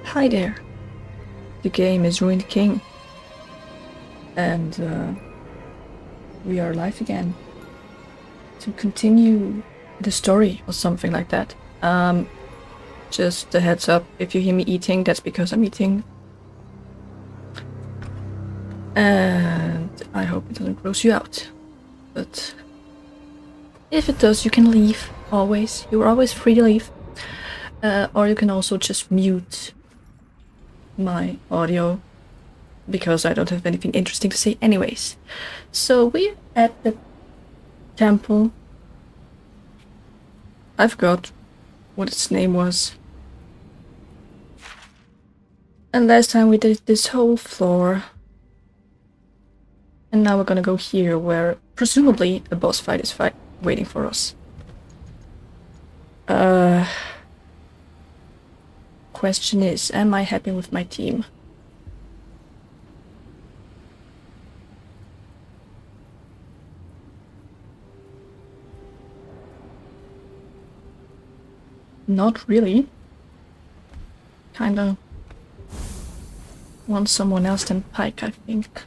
Hi there. The game is Ruined King. And we are live again to continue the story or something like that. Just a heads up, if you hear me eating, that's because I'm eating. And I hope it doesn't gross you out. But if it does, you can leave, always. You're always free to leave. Or you can also just mute my audio, because I don't have anything interesting to say anyways. So we're at the temple. I forgot what its name was. And last time we did this whole floor. And now we're gonna go here, where presumably a boss fight is waiting for us. Question is, am I happy with my team? Not really. Kinda want someone else than Pike, I think.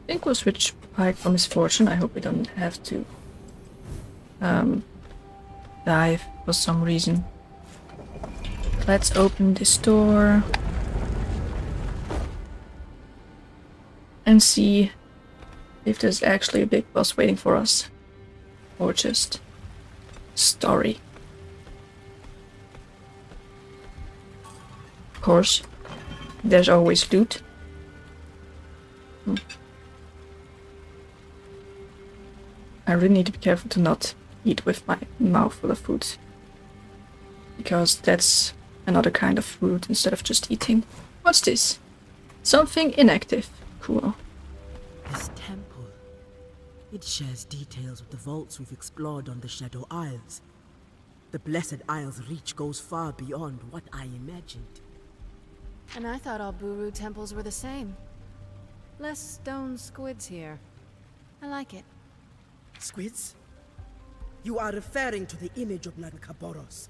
I think we'll switch Pike for Misfortune. I hope we don't have to dive for some reason. Let's open this door and see if there's actually a big boss waiting for us, or just story. Of course, there's always loot. I really need to be careful to not eat with my mouth full of food, because that's another kind of food instead of just eating. What's this? Something inactive. Cool. This temple, it shares details of the vaults we've explored on the Shadow Isles. The Blessed Isle's reach goes far beyond what I imagined. And I thought all Buru temples were the same. Less stone squids here. I like it. Squids? You are referring to the image of Nankaboros.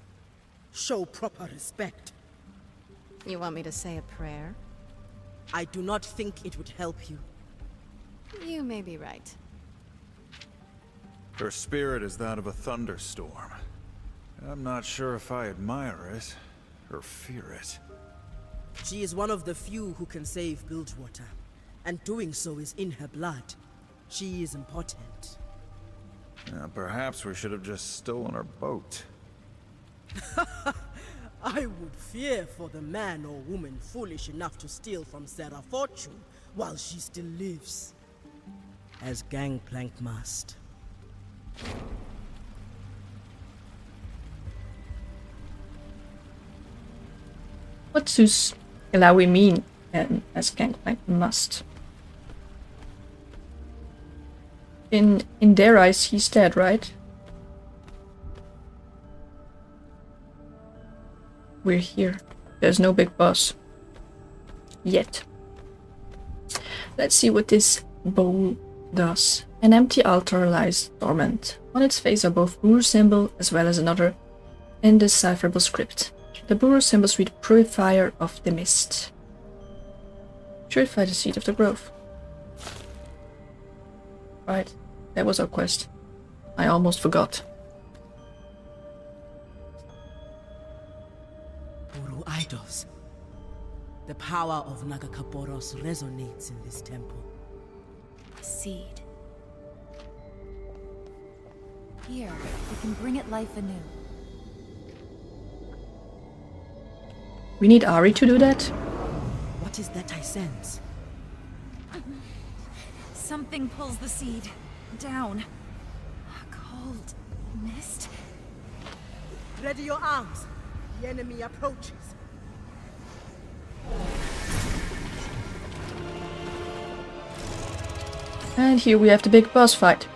Show proper respect. You want me to say a prayer? I do not think it would help you. You may be right. Her spirit is that of a thunderstorm. I'm not sure if I admire it, or fear it. She is one of the few who can save Bilgewater, and doing so is in her blood. She is important. Perhaps we should have just stolen her boat. I would fear for the man or woman foolish enough to steal from Sarah Fortune while she still lives. As Gangplank must. What does Ilawi mean, as Gangplank must? In their eyes, he's dead, right? We're here. There's no big boss. Yet. Let's see what this bowl does. An empty altar lies dormant. On its face are both Buru symbol as well as another indecipherable script. The Buru symbols read Purifier of the Mist. Purify the seed of the growth. Right, that was our quest. I almost forgot. Buru idols. The power of Nagakaboros resonates in this temple. Seed. Here, we can bring it life anew. We need Ari to do that? What is that I sense? Something pulls the seed down. Cold mist. Ready your arms. The enemy approaches. And here we have the big boss fight.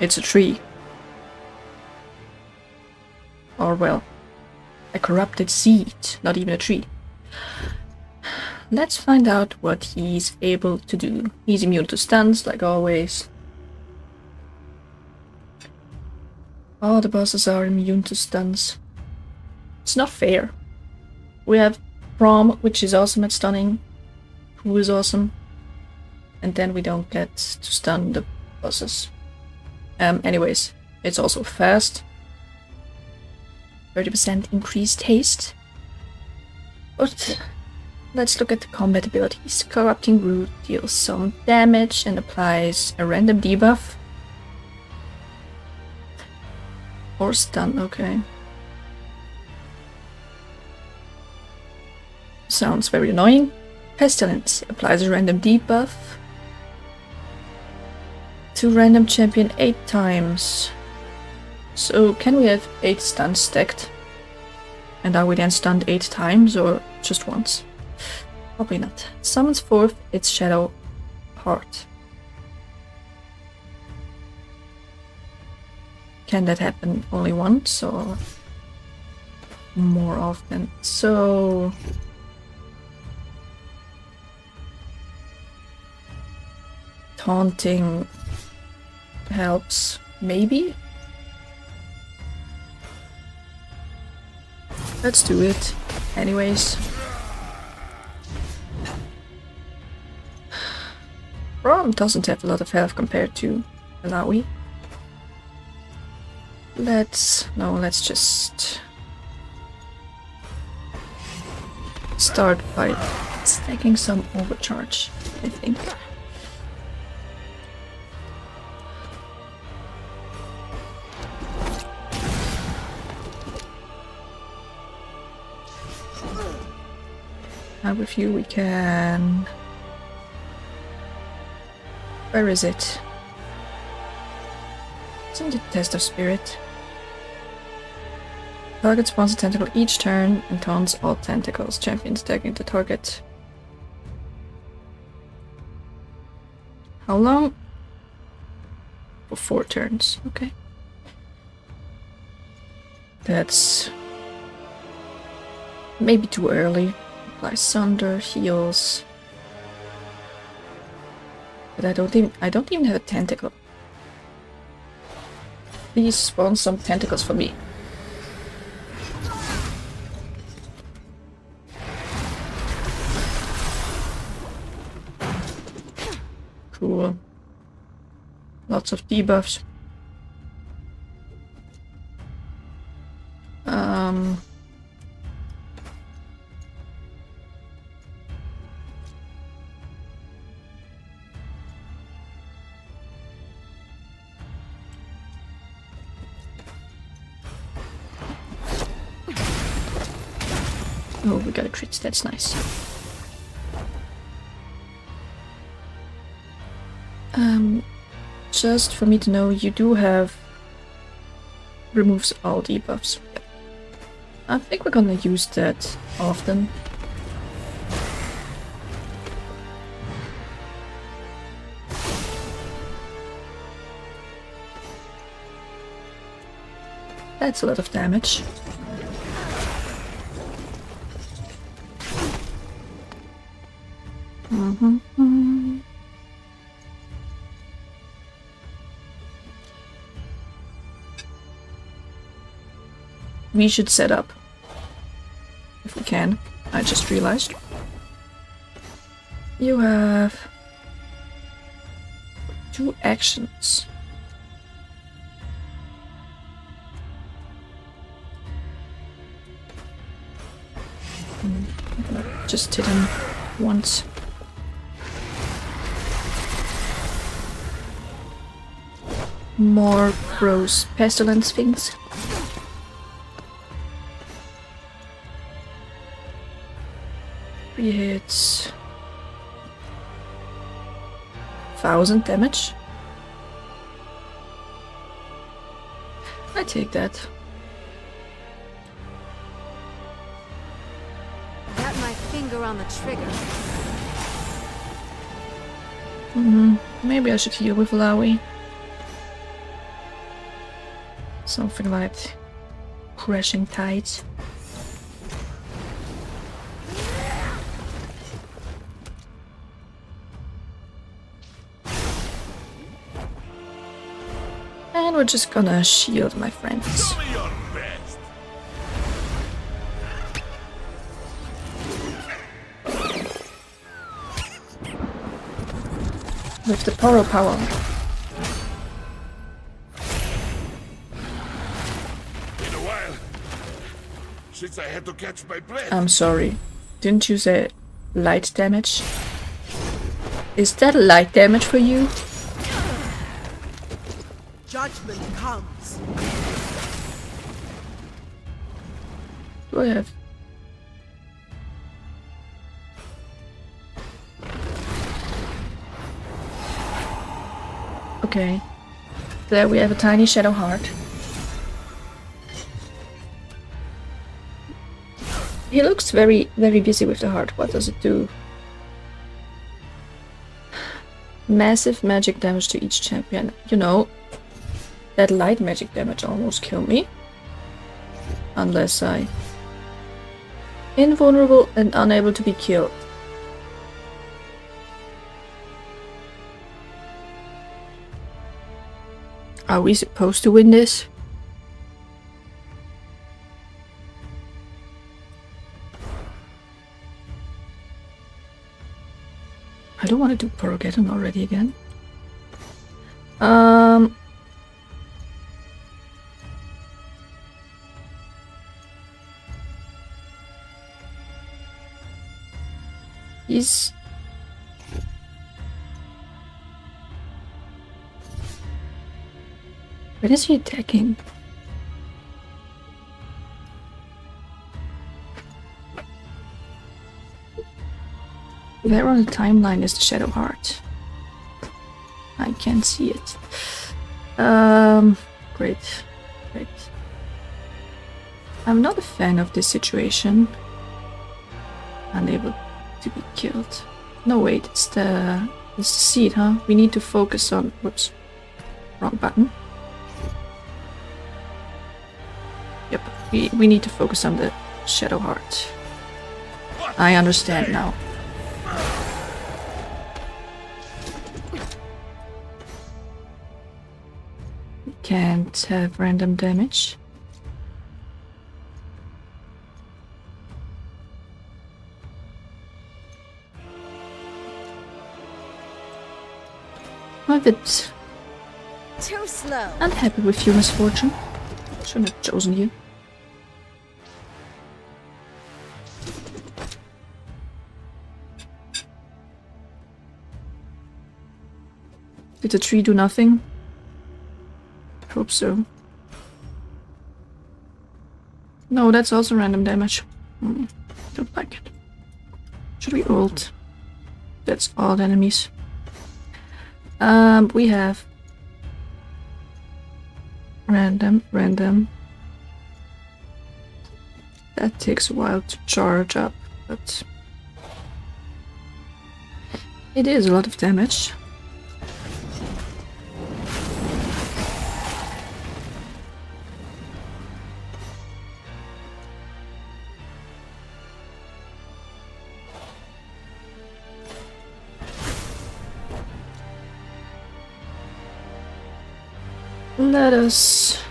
It's a tree. Or well, a corrupted seed, not even a tree. Let's find out what he's able to do. He's immune to stuns, like always. All the bosses are immune to stuns. It's not fair. We have Prom, which is awesome at stunning, who is awesome, and then we don't get to stun the bosses. Anyways, it's also fast. 30% increased haste. But let's look at the combat abilities. Corrupting Root deals some damage and applies a random debuff. Or stun, okay. Sounds very annoying. Pestilence applies a random debuff to random champion 8 times. So can we have 8 stuns stacked? And are we then stunned 8 times or just once? Probably not. Summons forth its shadow heart. Can that happen only once or more often? So taunting helps, maybe? Let's do it. Anyways. Rom doesn't have a lot of health compared to Alawi. Let's just start by stacking some overcharge, I think. Now with you we can... Where is it? Isn't it Test of Spirit? Target spawns a tentacle each turn and taunts all tentacles. Champions attacking the target. How long? For 4 turns, okay. That's maybe too early. Apply Sunder, heals. But I don't even have a tentacle. Please spawn some tentacles for me. Cool. Lots of debuffs. Oh, we got a crit, that's nice. Just for me to know, you do have removes all debuffs. I think we're gonna use that often. That's a lot of damage. We should set up. If we can. I just realized. You have 2 actions. Just hit him once. More gross pestilence things. Hits 1000 damage. I take that. Got my finger on the trigger. Maybe I should heal with Lawi. Something like Crashing Tides. we're just gonna shield my friends. Show me your best. With the Poro power. In a while. Since I had to catch my breath. I'm sorry. Didn't you say light damage? Is that light damage for you? Judgment comes. Do I have? Okay. There we have a tiny shadow heart. He looks very, very busy with the heart. What does it do? Massive magic damage to each champion. You know, that light magic damage almost killed me. Unless I... Invulnerable and unable to be killed. Are we supposed to win this? I don't want to do Porogeddon already again. He's... When is he attacking? Where on the timeline is the Shadow Heart? I can't see it. Great. Great. I'm not a fan of this situation. Unable to be killed. No, wait, it's the seed, huh? We need to focus on... Whoops. Wrong button. Yep, we need to focus on the Shadow Heart. I understand now. We can't have random damage. I'm a bit Too slow. unhappy with your misfortune. Shouldn't have chosen you. Did the tree do nothing? Hope so. No, that's also random damage. Don't like it. Should we ult? That's all the enemies. We have random. That takes a while to charge up, but it is a lot of damage. Let us...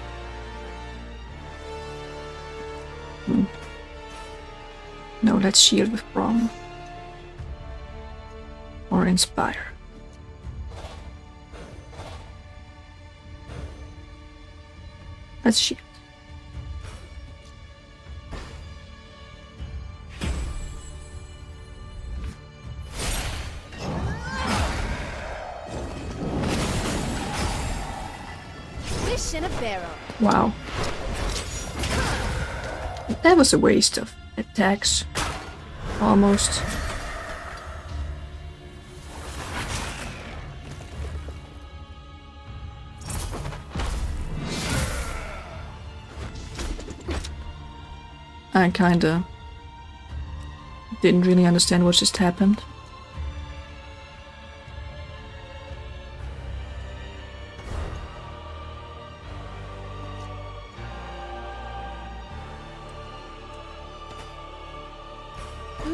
No, let's shield with Braum. Or Inspire. Let's shield. Fish in a barrel. Wow. That was a waste of attacks. Almost. I kinda didn't really understand what just happened.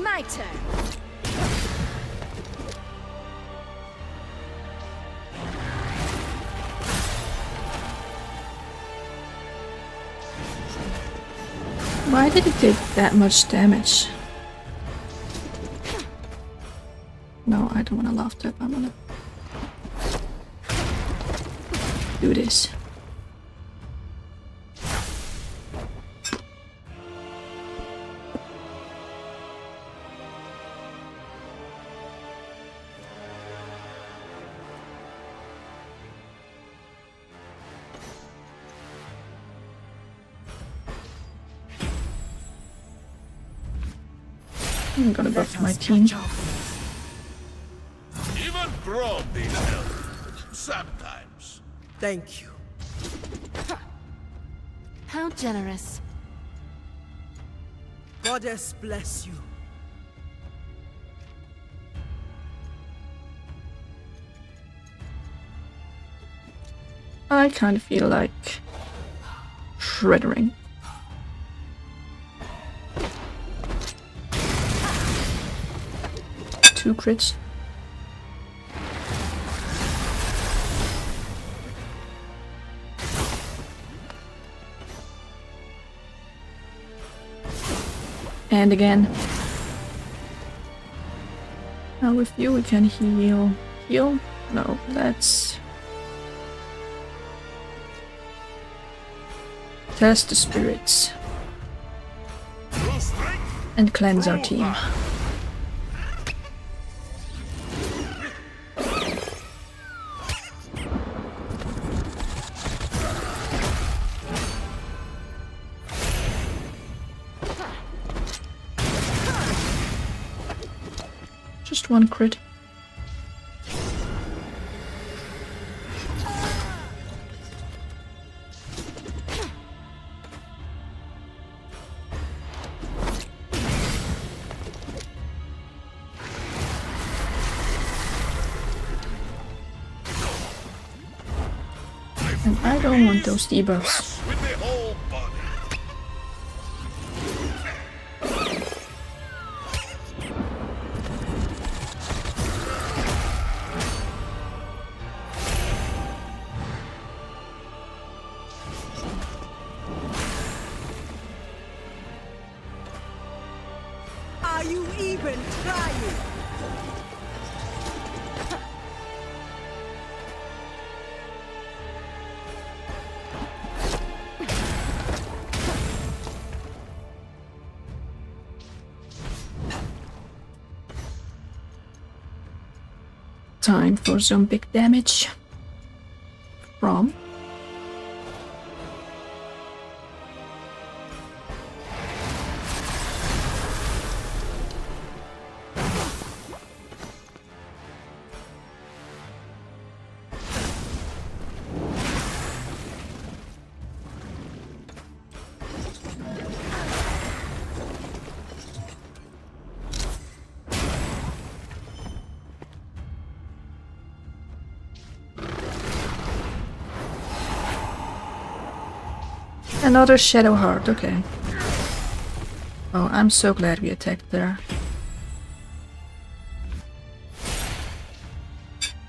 My turn. Why did it take that much damage? No, I don't want to laugh tap. I'm gonna do this. I'm gonna buff my team. Even Grom needs help. Sometimes. Thank you. How generous. Goddess bless you. I kind of feel like shreddering. Two crits. And again. Now with you we can heal. Heal? No, let's test the spirits True strength. and cleanse our team. Just one crit. And I don't want those debuffs. With the whole body. Are you even trying? Time for some big damage from another Shadow Heart. Okay. Oh, I'm so glad we attacked there.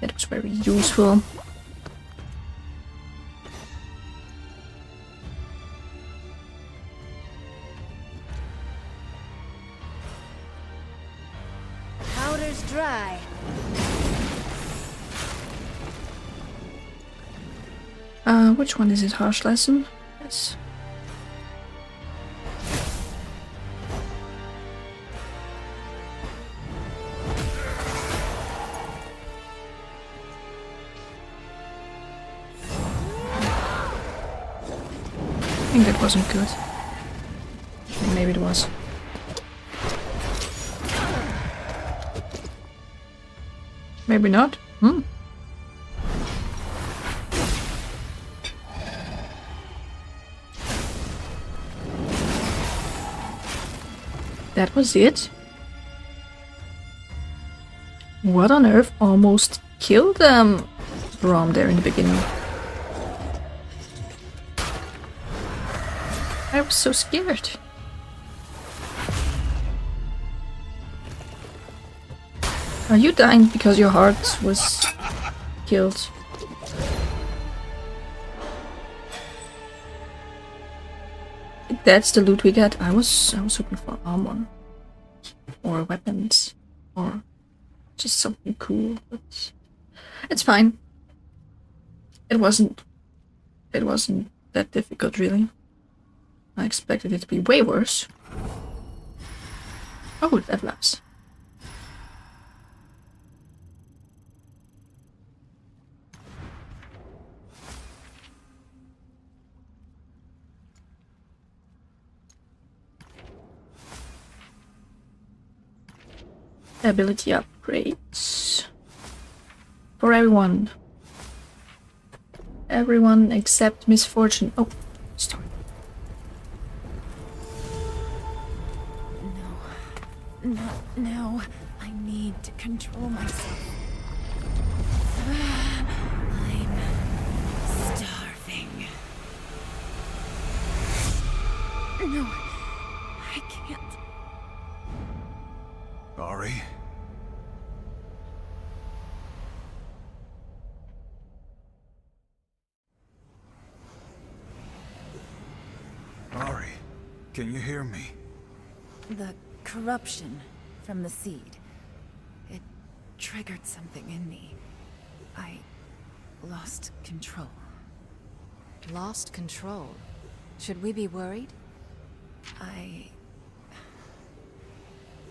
That was very useful. Powder's dry. Which one is it? Harsh Lesson? Yes. I think that wasn't good. Maybe it was. Maybe not. That was it? What on earth almost killed Brom there in the beginning? I was so scared. Are you dying because your heart was killed? It that's the loot we get. I was hoping for armor or weapons or just something cool, but it's fine. It wasn't that difficult, really. I expected it to be way worse. Oh, that lapse. Ability upgrades for everyone. Everyone except Misfortune. Oh, stop. No, not now. I need to control myself. I'm starving. No, I can't. Ari? Ari, can you hear me? The corruption from the seed. It triggered something in me. I lost control. Lost control. Should we be worried?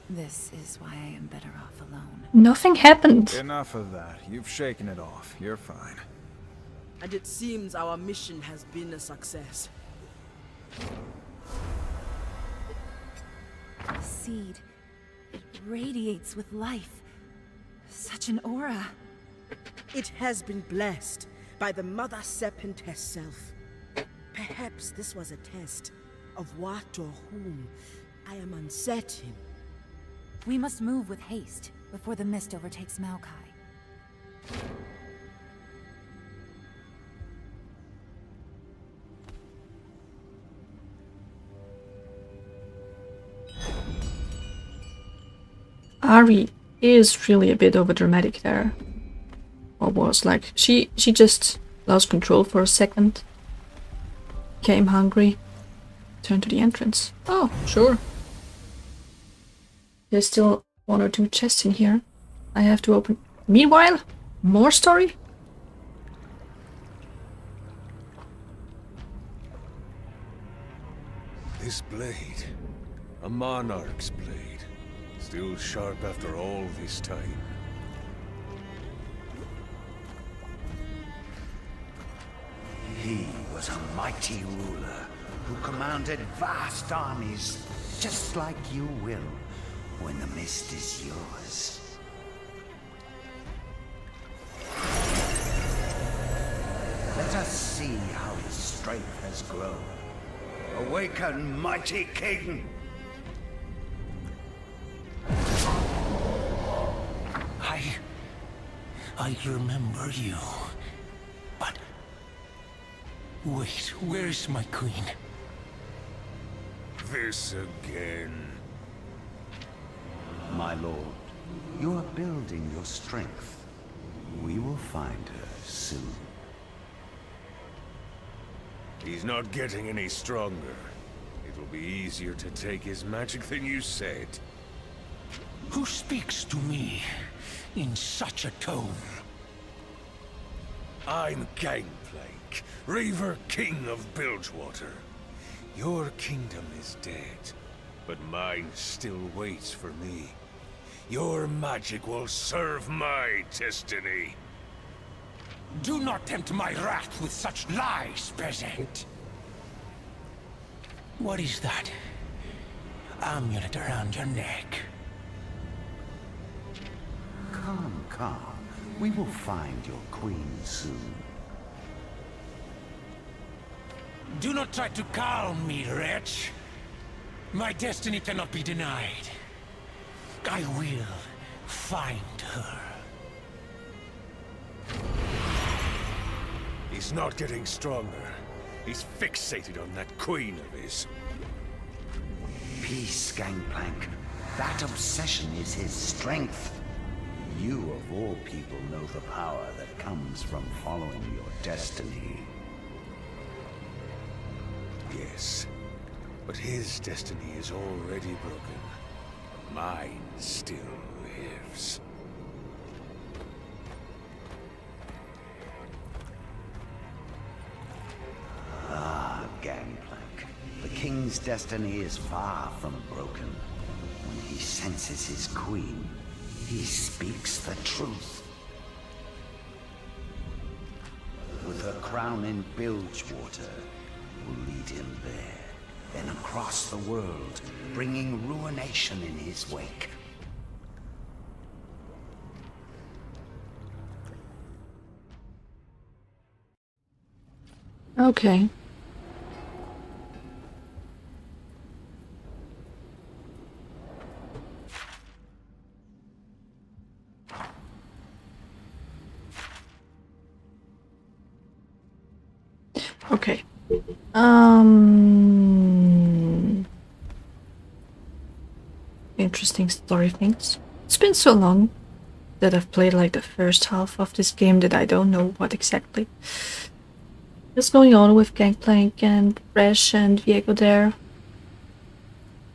This is why I am better off alone. Nothing happened. Enough of that. You've shaken it off. You're fine. And it seems our mission has been a success. The seed, it radiates with life. Such an aura. It has been blessed by the Mother Serpent herself. Perhaps this was a test of what or whom. I am uncertain. We must move with haste before the mist overtakes Maokai. Ari is really a bit overdramatic there. Or was like she just lost control for a second. Came hungry. Turned to the entrance. Oh, sure. There's still 1 or 2 chests in here. I have to open. Meanwhile, more story? This blade, a monarch's blade, still sharp after all this time. He was a mighty ruler who commanded vast armies, just like you will when the mist is yours. Let us see how his strength has grown. Awaken, mighty king! I remember you. But... wait, where's my queen? This again. My lord, you are building your strength. We will find her soon. He's not getting any stronger. It will be easier to take his magic than you said. Who speaks to me in such a tone? I'm Gangplank, Reaver King of Bilgewater. Your kingdom is dead, but mine still waits for me. Your magic will serve my destiny. Do not tempt my wrath with such lies, peasant. What is that? Amulet around your neck. Calm, calm. We will find your queen soon. Do not try to calm me, wretch. My destiny cannot be denied. I will find her. He's not getting stronger. He's fixated on that queen of his. Peace, Gangplank. That obsession is his strength. You, of all people, know the power that comes from following your destiny. Yes. But his destiny is already broken. Mine still lives. Ah, Gangplank. The king's destiny is far from broken. When he senses his queen, he speaks the truth. With her crown in Bilgewater, will lead him there, then across the world, bringing ruination in his wake. Okay. Okay. Interesting story things. It's been so long that I've played like the first half of this game that I don't know what exactly is going on with Gangplank and Fresh and Diego there.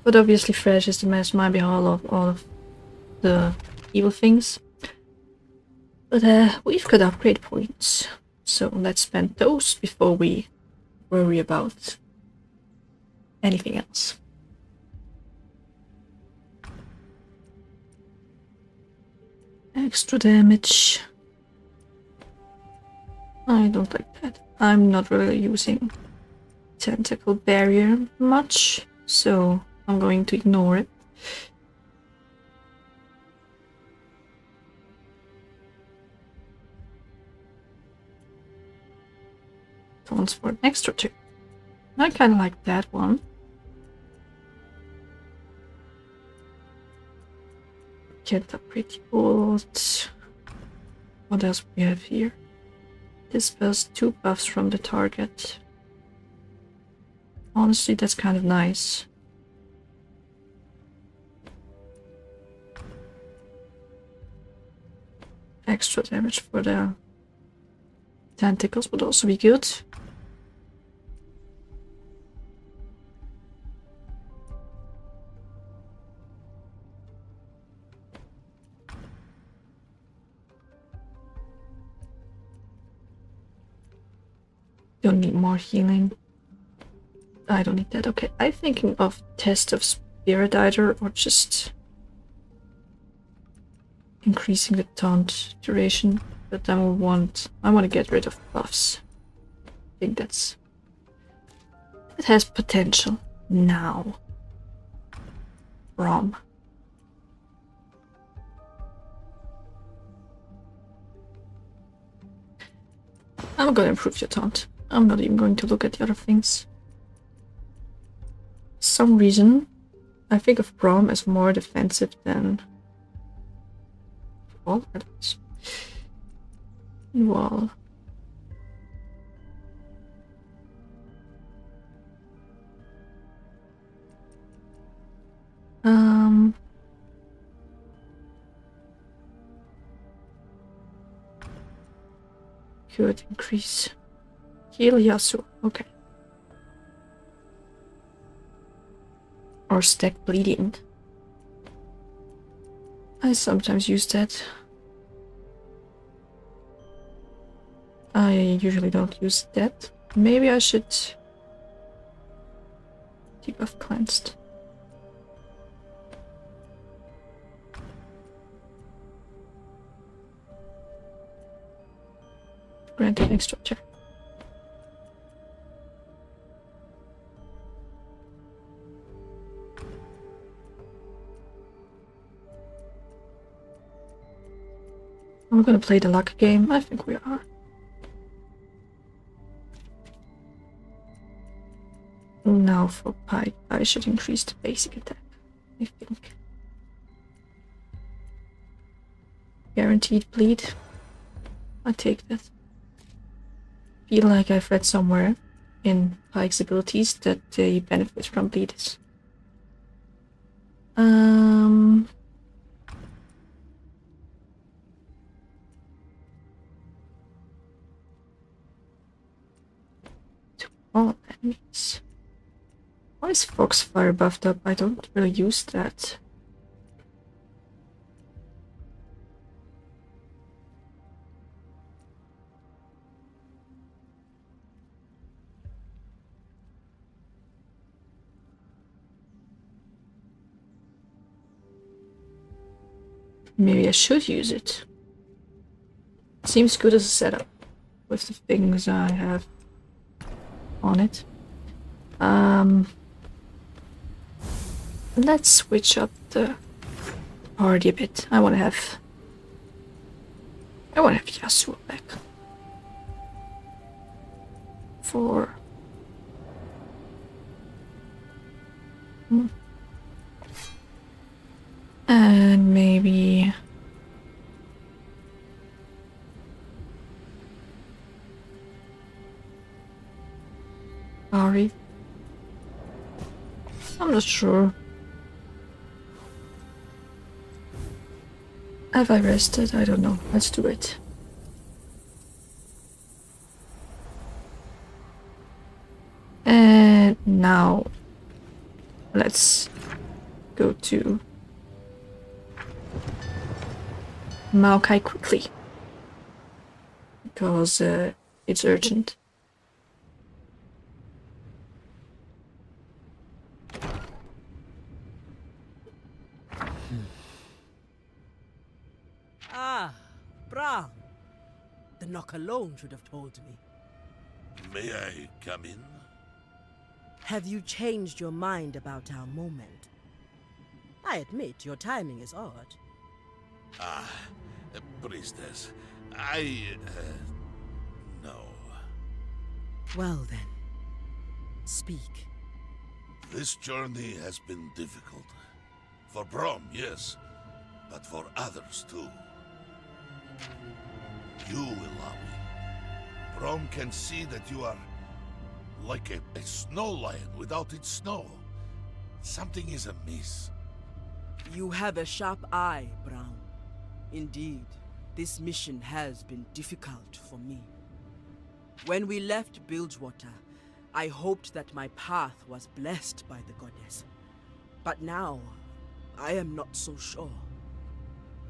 But obviously Fresh is the mastermind behind all of the evil things. But we've got upgrade points, so let's spend those before we worry about anything else. Extra damage. I don't like that. I'm not really using tentacle barrier much, so I'm going to ignore it. Taunts for an extra 2. I kind of like that one. Get a pretty bolt. What else we have here? Dispels 2 buffs from the target. Honestly, that's kind of nice. Extra damage for the tentacles would also be good. Don't need more healing. I don't need that. Okay, I'm thinking of Test of Spirit either, or just increasing the taunt duration. But I want to get rid of buffs. I think it has potential now. Rom. I'm gonna improve your taunt. I'm not even going to look at the other things. For some reason, I think of Brom as more defensive than all others. Wall. Could increase. Heal Yasuo. Okay. Or stack bleeding. I sometimes use that. I usually don't use that. Maybe I should debuff cleansed. Grant an extra check. I'm gonna play the luck game. I think we are. Now for Pike, I should increase the basic attack, I think. Guaranteed bleed. I take that. Feel like I've read somewhere in Pike's abilities that they benefit from bleeds. To all enemies. Why is Foxfire buffed up? I don't really use that. Maybe I should use it. Seems good as a setup with the things I have on it. Let's switch up the party a bit. I wanna have Yasuo back. For and maybe Ari. I'm not sure. Have I rested? I don't know. Let's do it. And now let's go to Maokai quickly because it's urgent. Ah, Bram. The knock alone should have told me. May I come in? Have you changed your mind about our moment? I admit your timing is odd. Ah, priestess. No. Well then, speak. This journey has been difficult. For Brom, yes, but for others too. You, Ilawi. Brom can see that you are like a snow lion without its snow. Something is amiss. You have a sharp eye, Bram. Indeed, this mission has been difficult for me. When we left Bilgewater, I hoped that my path was blessed by the goddess. But now, I am not so sure.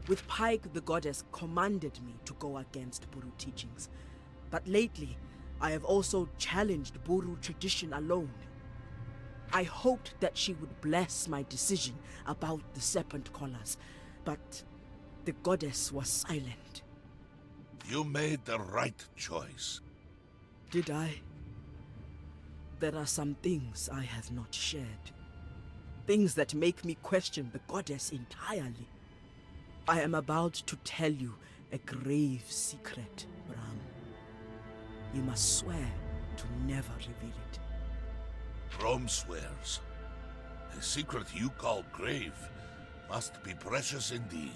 With Pike, the goddess commanded me to go against Buru teachings. But lately, I have also challenged Buru tradition alone. I hoped that she would bless my decision about the serpent collars, but the goddess was silent. You made the right choice. Did I? There are some things I have not shared. Things that make me question the goddess entirely. I am about to tell you a grave secret, Bram. You must swear to never reveal it. Brom swears. A secret you call grave must be precious indeed.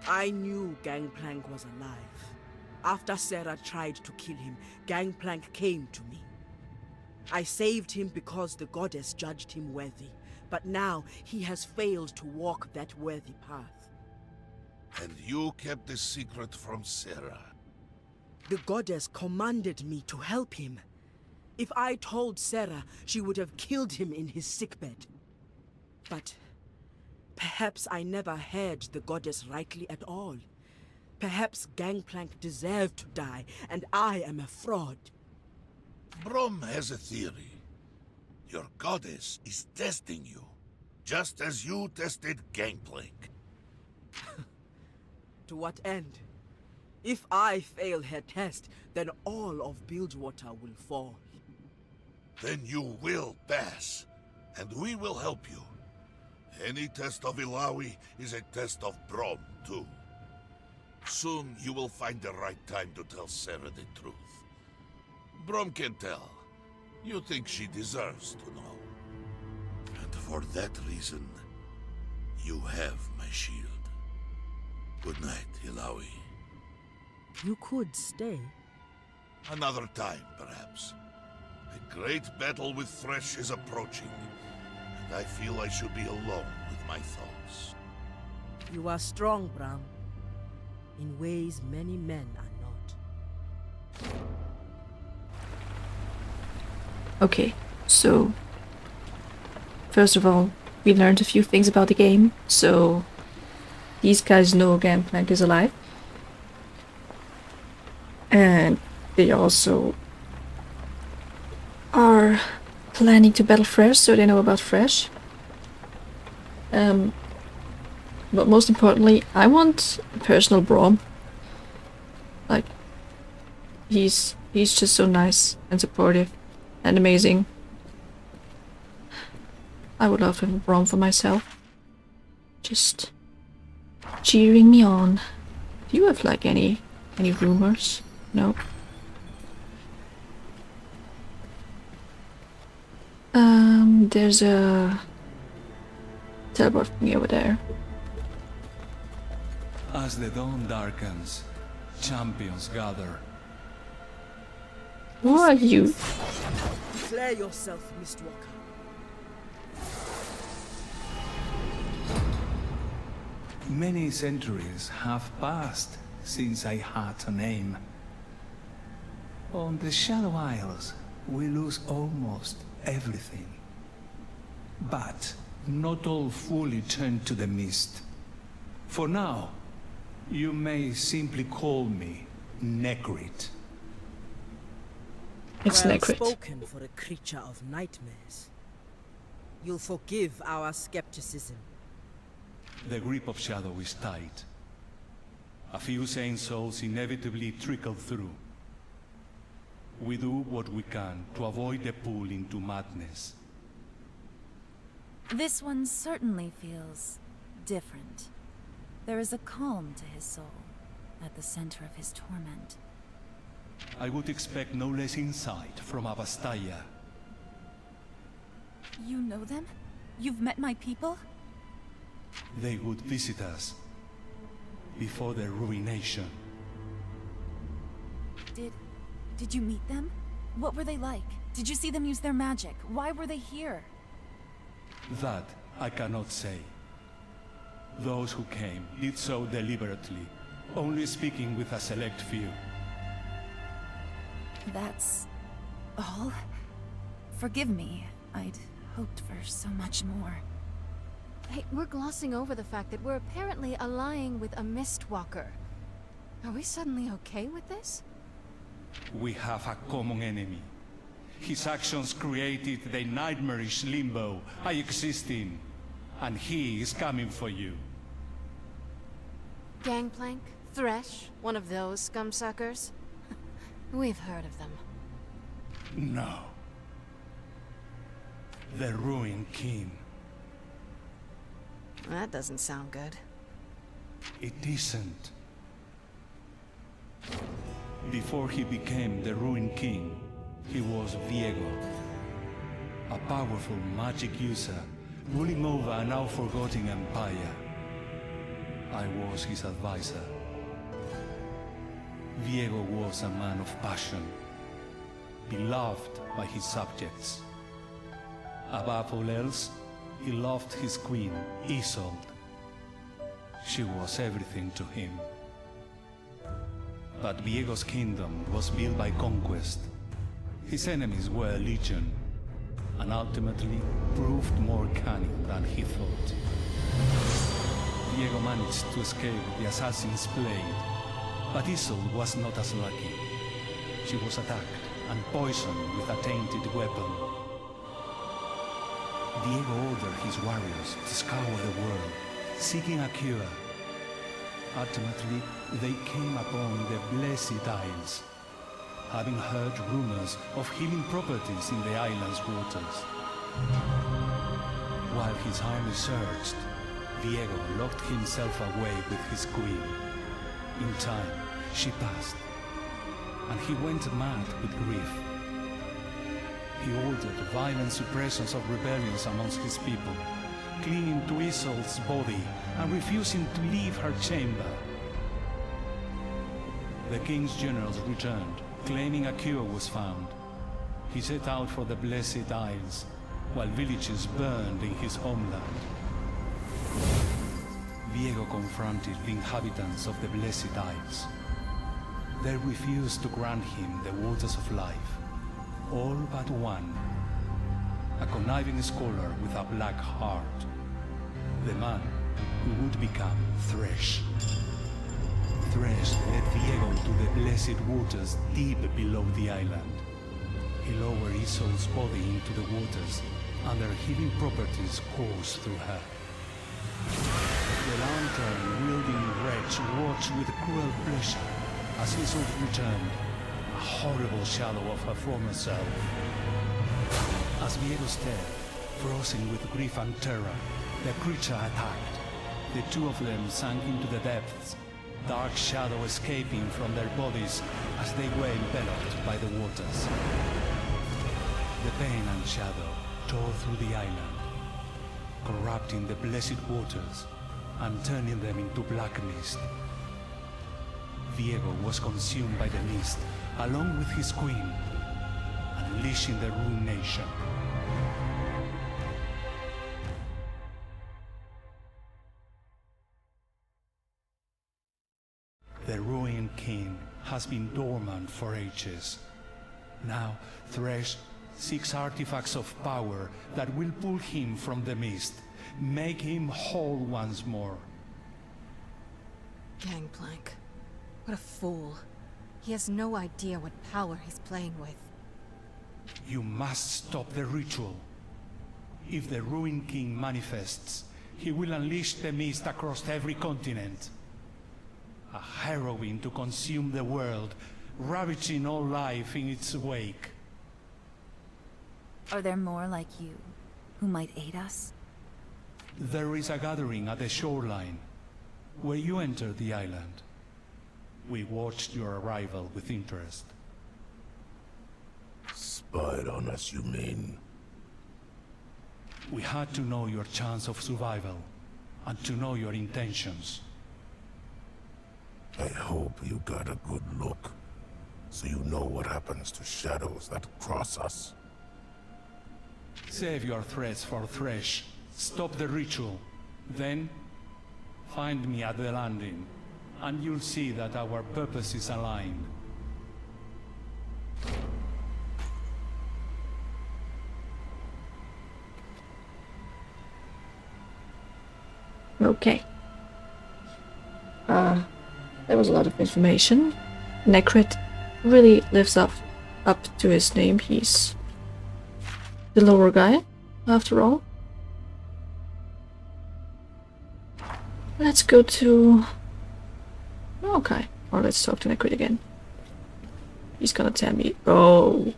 I knew Gangplank was alive. After Sarah tried to kill him, Gangplank came to me. I saved him because the goddess judged him worthy, but now he has failed to walk that worthy path. And you kept the secret from Sarah. The goddess commanded me to help him. If I told Sarah, she would have killed him in his sickbed. But perhaps I never heard the goddess rightly at all. Perhaps Gangplank deserved to die, and I am a fraud. Brom has a theory. Your goddess is testing you, just as you tested Gangplank. To what end? If I fail her test, then all of Bilgewater will fall. Then you will pass, and we will help you. Any test of Ilawi is a test of Brom, too. Soon you will find the right time to tell Sarah the truth. Brom can tell. You think she deserves to know. And for that reason, you have my shield. Good night, Ilawi. You could stay. Another time, perhaps. A great battle with Thresh is approaching, and I feel I should be alone with my thoughts. You are strong, Bram. In ways many men are not. Okay, so first of all, we learned a few things about the game, so these guys know Gangplank is alive. And they also are planning to battle Fresh, so they know about Fresh. But most importantly, I want a personal Brom. Like, he's just so nice and supportive and amazing. I would love to have a Brom for myself. Just cheering me on. Do you have like any rumors? No. There's a teleport thingy over there. As the dawn darkens, champions gather. Who are you? Declare yourself, Mistwalker. Many centuries have passed since I had a name. On the Shadow Isles, we lose almost everything. But not all fully turn to the mist. For now, you may simply call me Necrit. It's Well Necrit. spoken for a creature of nightmares. You'll forgive our skepticism. The grip of Shadow is tight. A few sane souls inevitably trickle through. We do what we can to avoid the pull into madness. This one certainly feels different. There is a calm to his soul, at the center of his torment. I would expect no less insight from Abastaya. You know them? You've met my people? They would visit us before their ruination. Did you meet them? What were they like? Did you see them use their magic? Why were they here? That I cannot say. Those who came did so deliberately, only speaking with a select few. That's all? Forgive me. I'd hoped for so much more. Hey, we're glossing over the fact that we're apparently allying with a Mistwalker. Are we suddenly okay with this? We have a common enemy. His actions created the nightmarish limbo I exist in, and he is coming for you. Gangplank? Thresh? One of those scumsuckers? We've heard of them. No. The Ruined King. That doesn't sound good. It isn't. Before he became the Ruined King, he was Viego, a powerful magic user ruling over a now forgotten empire. I was his advisor. Viego was a man of passion, beloved by his subjects. Above all else, he loved his queen, Isolde. She was everything to him. But Viego's kingdom was built by conquest. His enemies were legion, and ultimately proved more cunning than he thought. Viego managed to escape the assassin's blade, but Isolde was not as lucky. She was attacked and poisoned with a tainted weapon. Viego ordered his warriors to scour the world, seeking a cure. Ultimately, they came upon the Blessed Isles, having heard rumors of healing properties in the island's waters. While his army searched, Viego locked himself away with his queen. In time, she passed, and he went mad with grief. He ordered violent suppressions of rebellions amongst his people, clinging to Isolde's body and refusing to leave her chamber. The king's generals returned, claiming a cure was found. He set out for the Blessed Isles, while villages burned in his homeland. Viego confronted the inhabitants of the Blessed Isles. They refused to grant him the waters of life, all but one. a conniving scholar with a black heart. The man who would become Thresh. Thresh led Diego to the blessed waters deep below the island. He lowered Isol's body into the waters, and their healing properties coursed through her. The lantern-wielding wretch watched with cruel pleasure as Isol returned, a horrible shadow of her former self. As Diego stared, frozen with grief and terror, the creature attacked. The two of them sank into the depths, dark shadow escaping from their bodies as they were enveloped by the waters. The pain and shadow tore through the island, corrupting the blessed waters and turning them into black mist. Diego was consumed by the mist, along with his queen, unleashing the ruined nation. The ruined king has been dormant for ages. Now, Thresh seeks artifacts of power that will pull him from the mist, make him whole once more. Gangplank. What a fool. He has no idea what power he's playing with. You must stop the ritual. If the ruined king manifests, he will unleash the mist across every continent. A heroine to consume the world, ravaging all life in its wake. Are there more like you who might aid us? There is a gathering at the shoreline, where you entered the island. We watched your arrival with interest. Spied on us, you mean? We had to know your chance of survival, and to know your intentions. I hope you got a good look, so you know what happens to shadows that cross us. Save your threats for Thresh. Stop the ritual. Then, find me at the landing, and you'll see that our purpose is aligned. Okay. There was a lot of information. Necrit really lives up to his name. He's the lower guy, after all. Let's go to... Okay, or let's talk to Necrit again. He's gonna tell me, oh,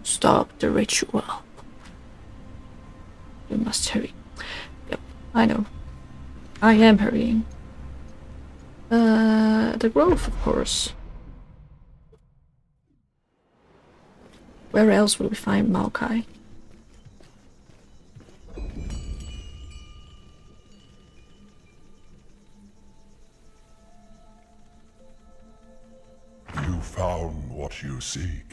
stop the ritual. We must hurry. Yep, I know. I am hurrying. The grove, of course. Where else will we find Maokai? You found what you seek.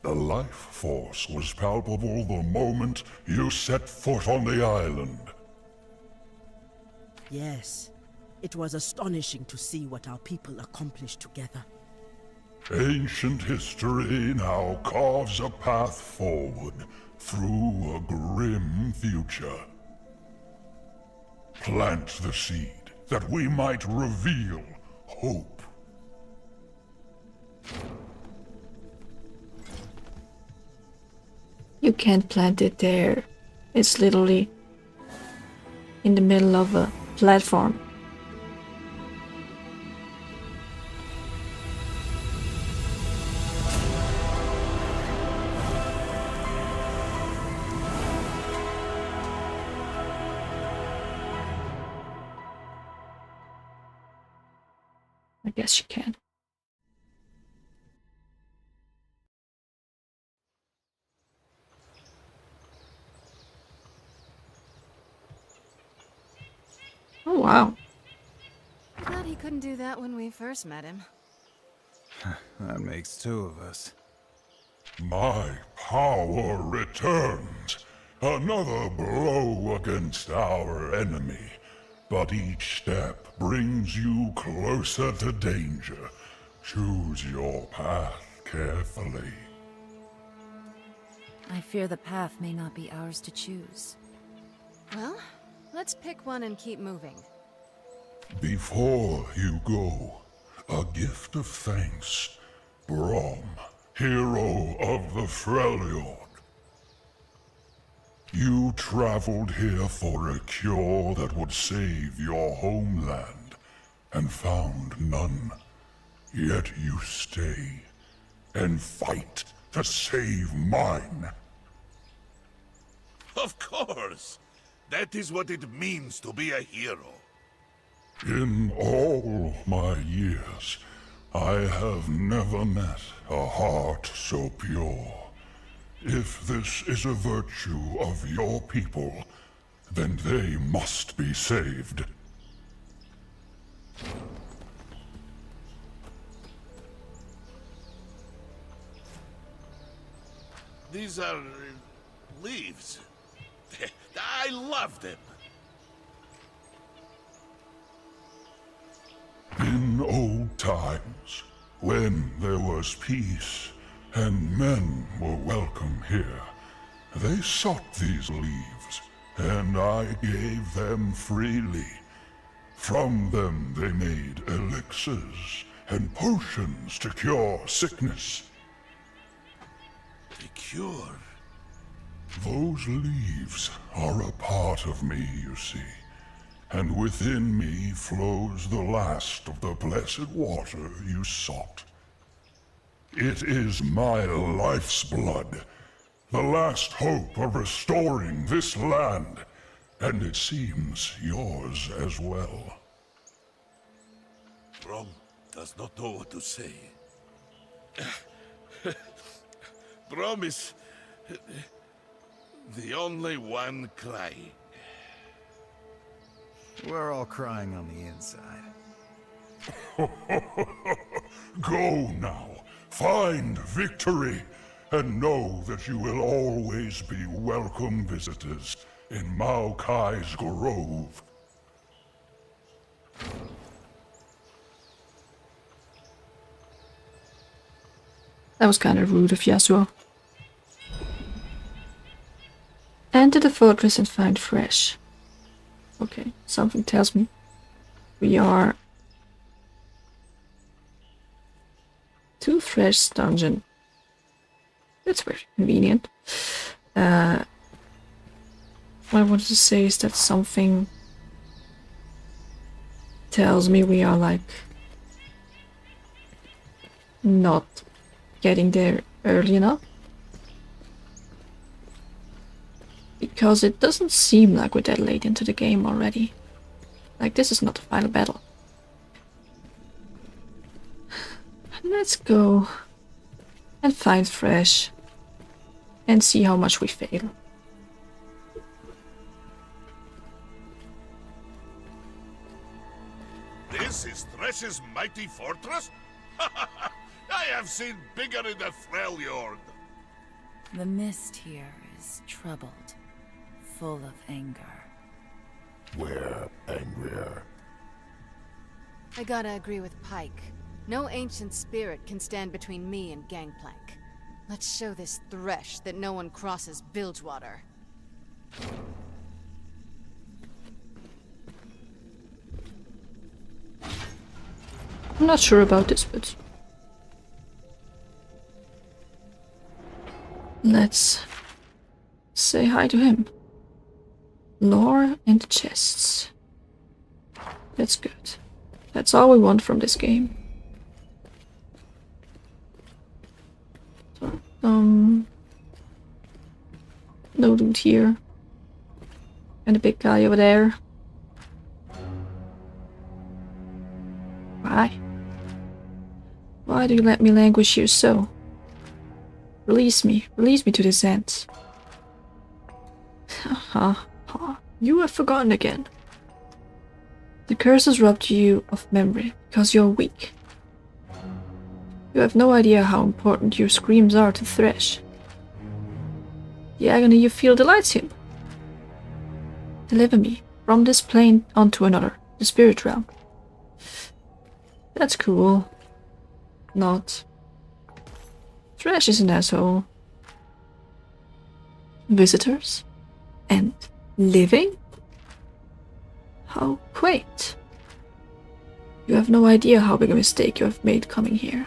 The life force was palpable the moment you set foot on the island. Yes, it was astonishing to see what our people accomplished together. Ancient history now carves a path forward through a grim future. Plant the seed that we might reveal hope. You can't plant it there. It's literally in the middle of a platform. I guess you can. Oh, wow. I thought he couldn't do that when we first met him. That makes two of us. My power returns. Another blow against our enemy. But each step brings you closer to danger. Choose your path carefully. I fear the path may not be ours to choose. Well, let's pick one and keep moving. Before you go, a gift of thanks. Brom, hero of the Freljord. You traveled here for a cure that would save your homeland, and found none. Yet you stay, and fight to save mine. Of course! That is what it means to be a hero. In all my years, I have never met a heart so pure. If this is a virtue of your people, then they must be saved. These are leaves. I love them. In old times, when there was peace and men were welcome here, they sought these leaves, and I gave them freely. From them they made elixirs and potions to cure sickness. The cure? Those leaves are a part of me, you see. And within me flows the last of the blessed water you sought. It is my life's blood, the last hope of restoring this land, and it seems yours as well. Brom does not know what to say. Brom is the only one crying. We're all crying on the inside. Go now, find victory, and know that you will always be welcome visitors in Maokai's Grove. That was kind of rude of Yasuo. Enter the fortress and find fresh. Okay, something tells me we are to Fresh dungeon. That's very convenient. What I wanted to say is that something tells me we are like not getting there early enough. Because it doesn't seem like we're that late into the game already. Like, this is not the final battle. Let's go and find fresh and see how much we fail. This is Thresh's mighty fortress? I have seen bigger in the Freljord. The mist here is troubled, full of anger. We're angrier. I gotta agree with Pike. No ancient spirit can stand between me and Gangplank. Let's show this Thresh that no one crosses Bilgewater. I'm not sure about this, but let's say hi to him. Lore and chests. That's good. That's all we want from this game. No loot here. And a big guy over there. Why? Why do you let me languish here so? Release me to this end. You have forgotten again. The curse has robbed you of memory because you're weak. You have no idea how important your screams are to Thresh. The agony you feel delights him. Deliver me from this plane onto another, the spirit realm. That's cool. Not. Thresh is an asshole. visitors and living? How quaint. You have no idea how big a mistake you have made coming here.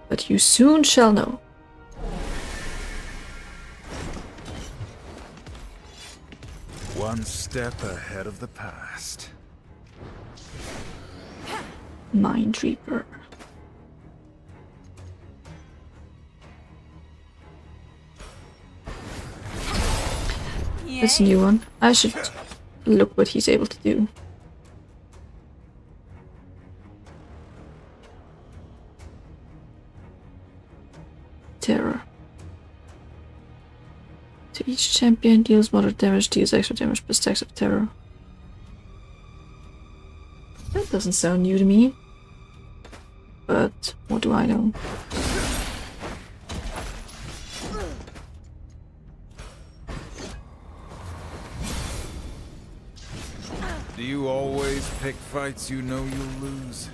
But you soon shall know. One step ahead of the past. Mind Reaper. That's a new one. I should look what he's able to do. Terror. To each champion deals moderate damage, deals extra damage plus stacks of terror. That doesn't sound new to me. But what do I know? Do you always pick fights you know you'll lose?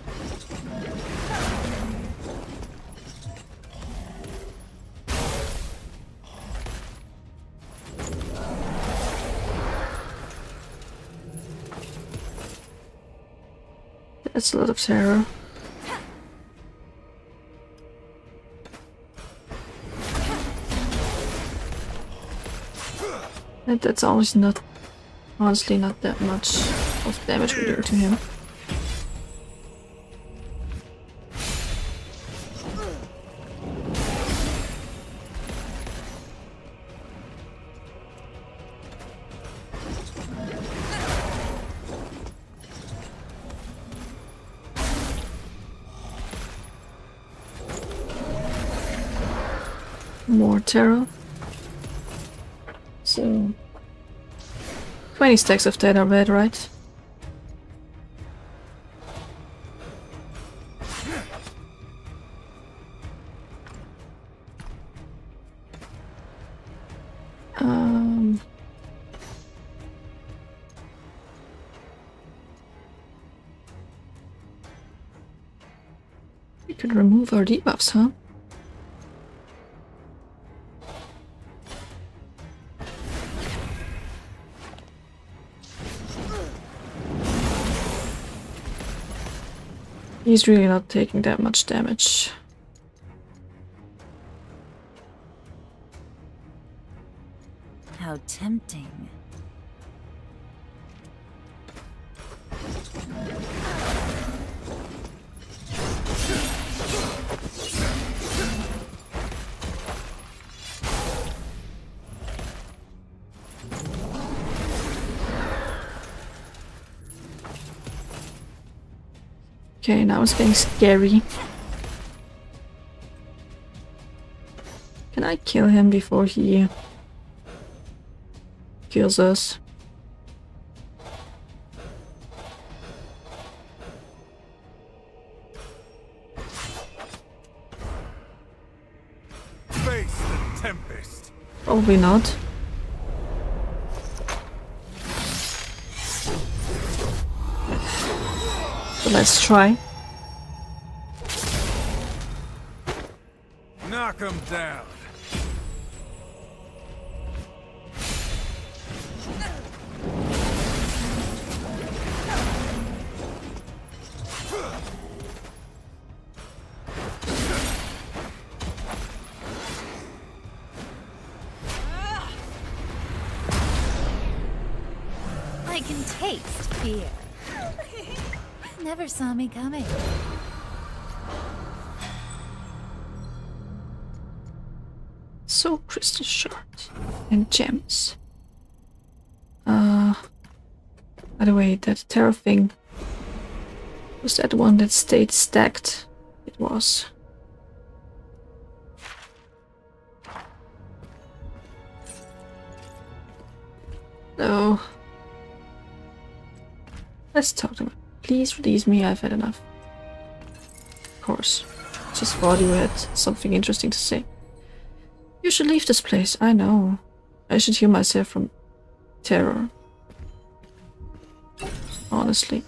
That's a lot of terror. And that's honestly not that much of damage we do to him. More terror. So 20 stacks of that are bad, right? We could remove our debuffs, huh? He's really not taking that much damage. How tempting. Okay, now it's getting scary. Can I kill him before he kills us? Face the tempest. Probably not. But let's try. Knock him down. I can taste fear. Never saw me coming. So crystal shards and gems. By the way, that terror thing, was that one that stayed stacked? It was. So let's talk to him. Please release me, I've had enough. Of course. Just thought you had something interesting to say. You should leave this place, I know. I should heal myself from terror. Honestly.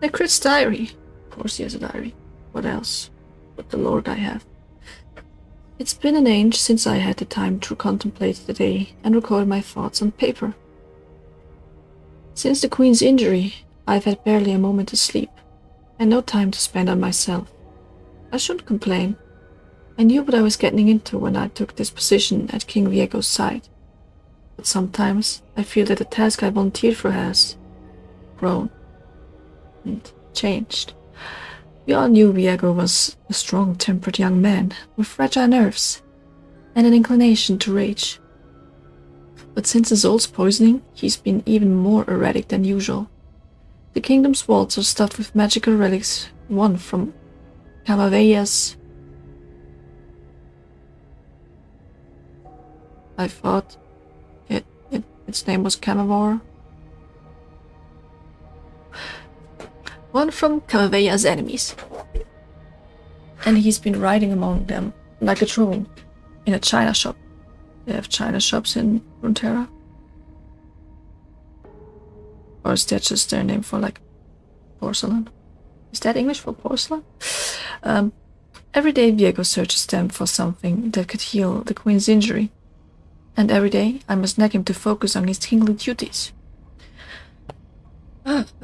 Necrit's diary. Of course he has a diary. What else? But the Lord I have. It's been an age since I had the time to contemplate the day and record my thoughts on paper. Since the Queen's injury, I've had barely a moment to sleep, and no time to spend on myself. I shouldn't complain. I knew what I was getting into when I took this position at King Viego's side. But sometimes I feel that the task I volunteered for has grown and changed. We all knew Viego was a strong-tempered young man with fragile nerves and an inclination to rage. But since his soul's poisoning, he's been even more erratic than usual. The kingdom's vaults are stuffed with magical relics, one from Camaveya's. I thought its name was Camavor. One from Camaveya's enemies. And he's been riding among them like a drone in a china shop. They have china shops in Runeterra. Or is that just their name for like porcelain? Is that English for porcelain? Every day Viego searches them for something that could heal the Queen's injury. And every day I must nag him to focus on his kingly duties.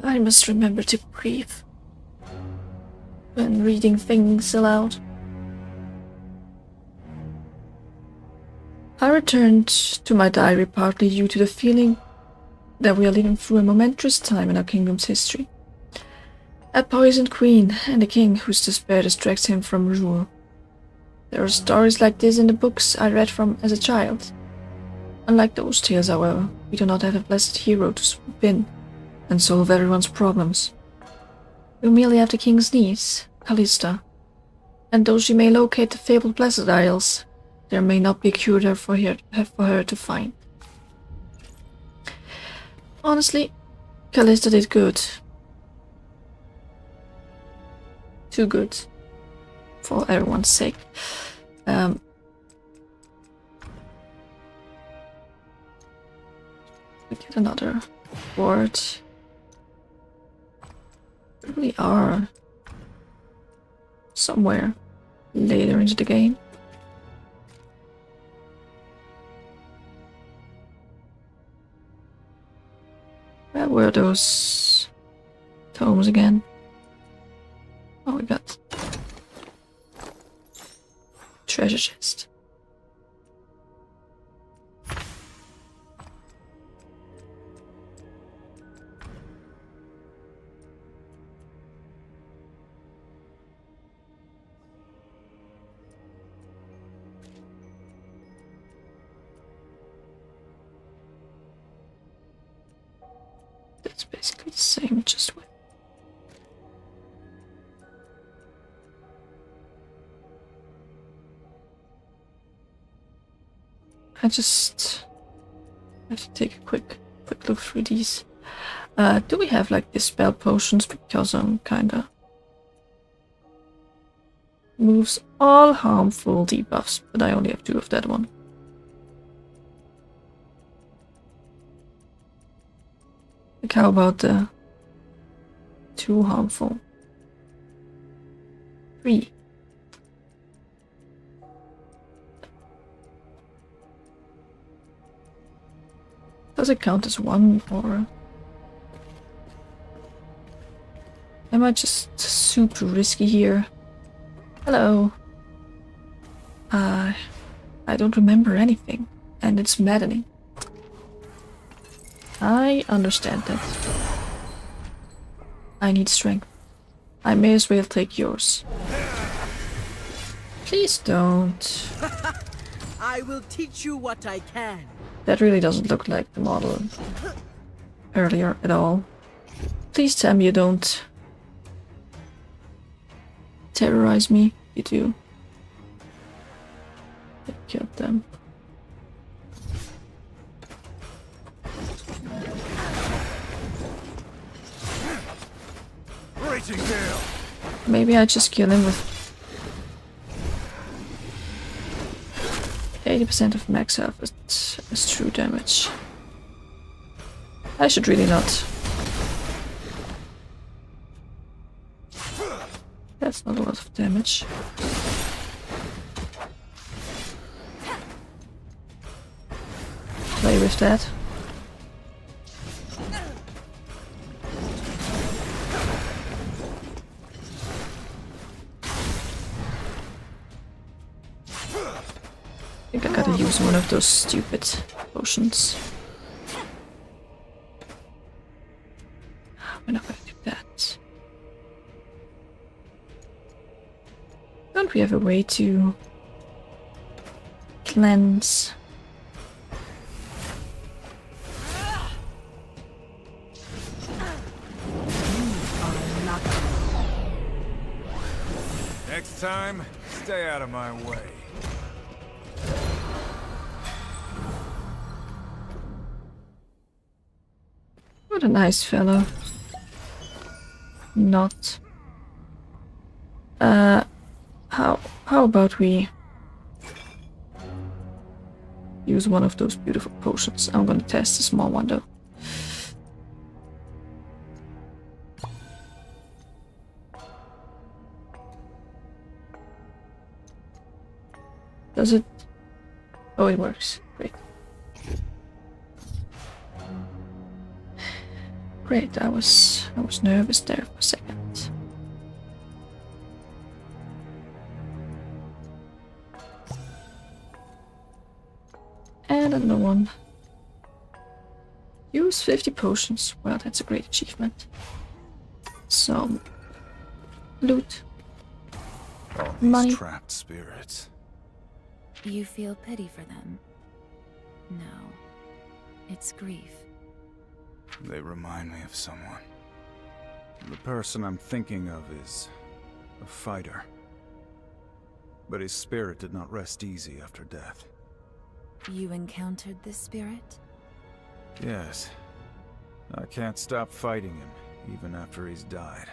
I must remember to breathe when reading things aloud. I returned to my diary partly due to the feeling that we are living through a momentous time in our kingdom's history. A poisoned queen and a king whose despair distracts him from rule. There are stories like this in the books I read from as a child. Unlike those tales, however, we do not have a blessed hero to swoop in and solve everyone's problems. We merely have the king's niece, Callista, and though she may locate the fabled Blessed Isles, there may not be a cure there for her to find. Honestly, Callista did good. Too good. For everyone's sake. We get another word. We really are somewhere later into the game. Where were those tomes again? Oh, we got treasure chest. That's basically the same, just with I just have to take a quick look through these. Do we have like dispel potions? Because I'm kinda moves all harmful debuffs, but I only have 2 of that one. Like how about the 2 harmful? 3. Does it count as 1 or am I just super risky here? Hello. I don't remember anything, and it's maddening. I understand that. I need strength. I may as well take yours. Please don't. I will teach you what I can. That really doesn't look like the model earlier at all. Please tell me you don't terrorize me. You do. I killed them. Maybe I just kill him with 80% of max health as true damage. I should really not. That's not a lot of damage. with that. I think I gotta use one of those stupid potions. We're not gonna do that. Don't we have a way to cleanse? Next time, stay out of my way. What a nice fellow. Not. How about we use one of those beautiful potions? I'm gonna test the small one though. Does it? Oh, it works. Great. Great, I was nervous there for a second. And another one. Use 50 potions. Well, that's a great achievement. Some loot. All Money. these trapped spirits. You feel pity for them? No. It's grief. They remind me of someone. The person I'm thinking of is a fighter. But his spirit did not rest easy after death. You encountered this spirit? Yes. I can't stop fighting him, even after he's died.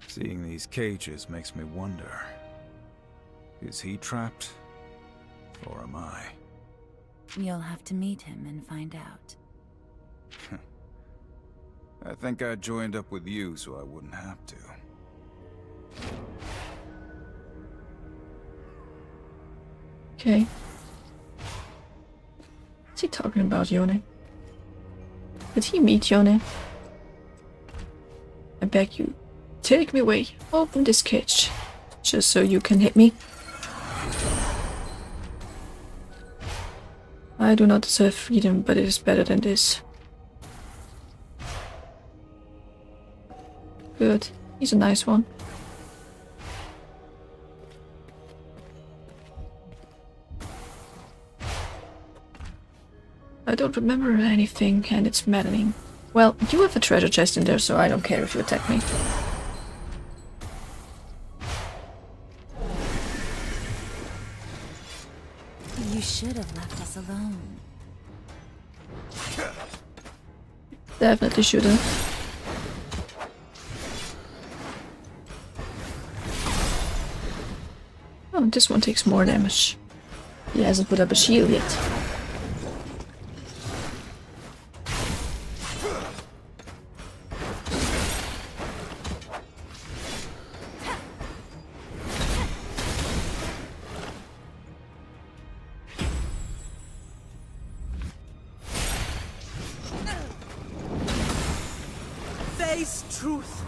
Seeing these cages makes me wonder. Is he trapped? Or am I? You'll have to meet him and find out. I think I joined up with you so I wouldn't have to. Okay. What's he talking about, Yone? Did he meet Yone? I beg you, take me away. Open this cage. Just so you can hit me. I do not deserve freedom, but it is better than this. Good. He's a nice one. I don't remember anything, and it's maddening. Well, you have a treasure chest in there, so I don't care if you attack me. You should have left us alone. Definitely should have. Oh, this one takes more damage. He hasn't put up a shield yet. Face truth.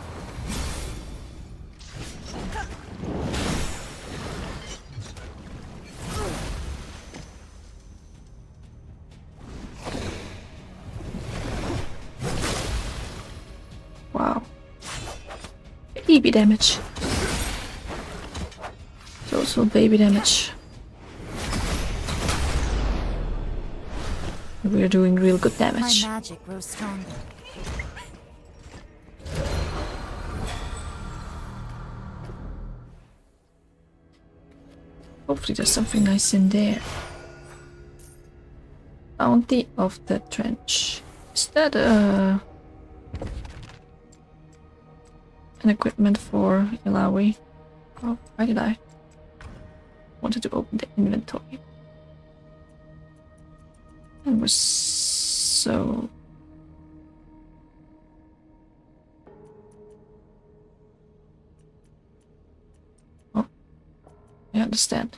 Wow. Baby damage. Total baby damage. We're doing real good My damage. magic grows stronger. Hopefully there's something nice in there. Bounty of the Trench. Is that an equipment for Ilawi? Oh, why did I wanted to open the inventory? And was so... Oh, I understand.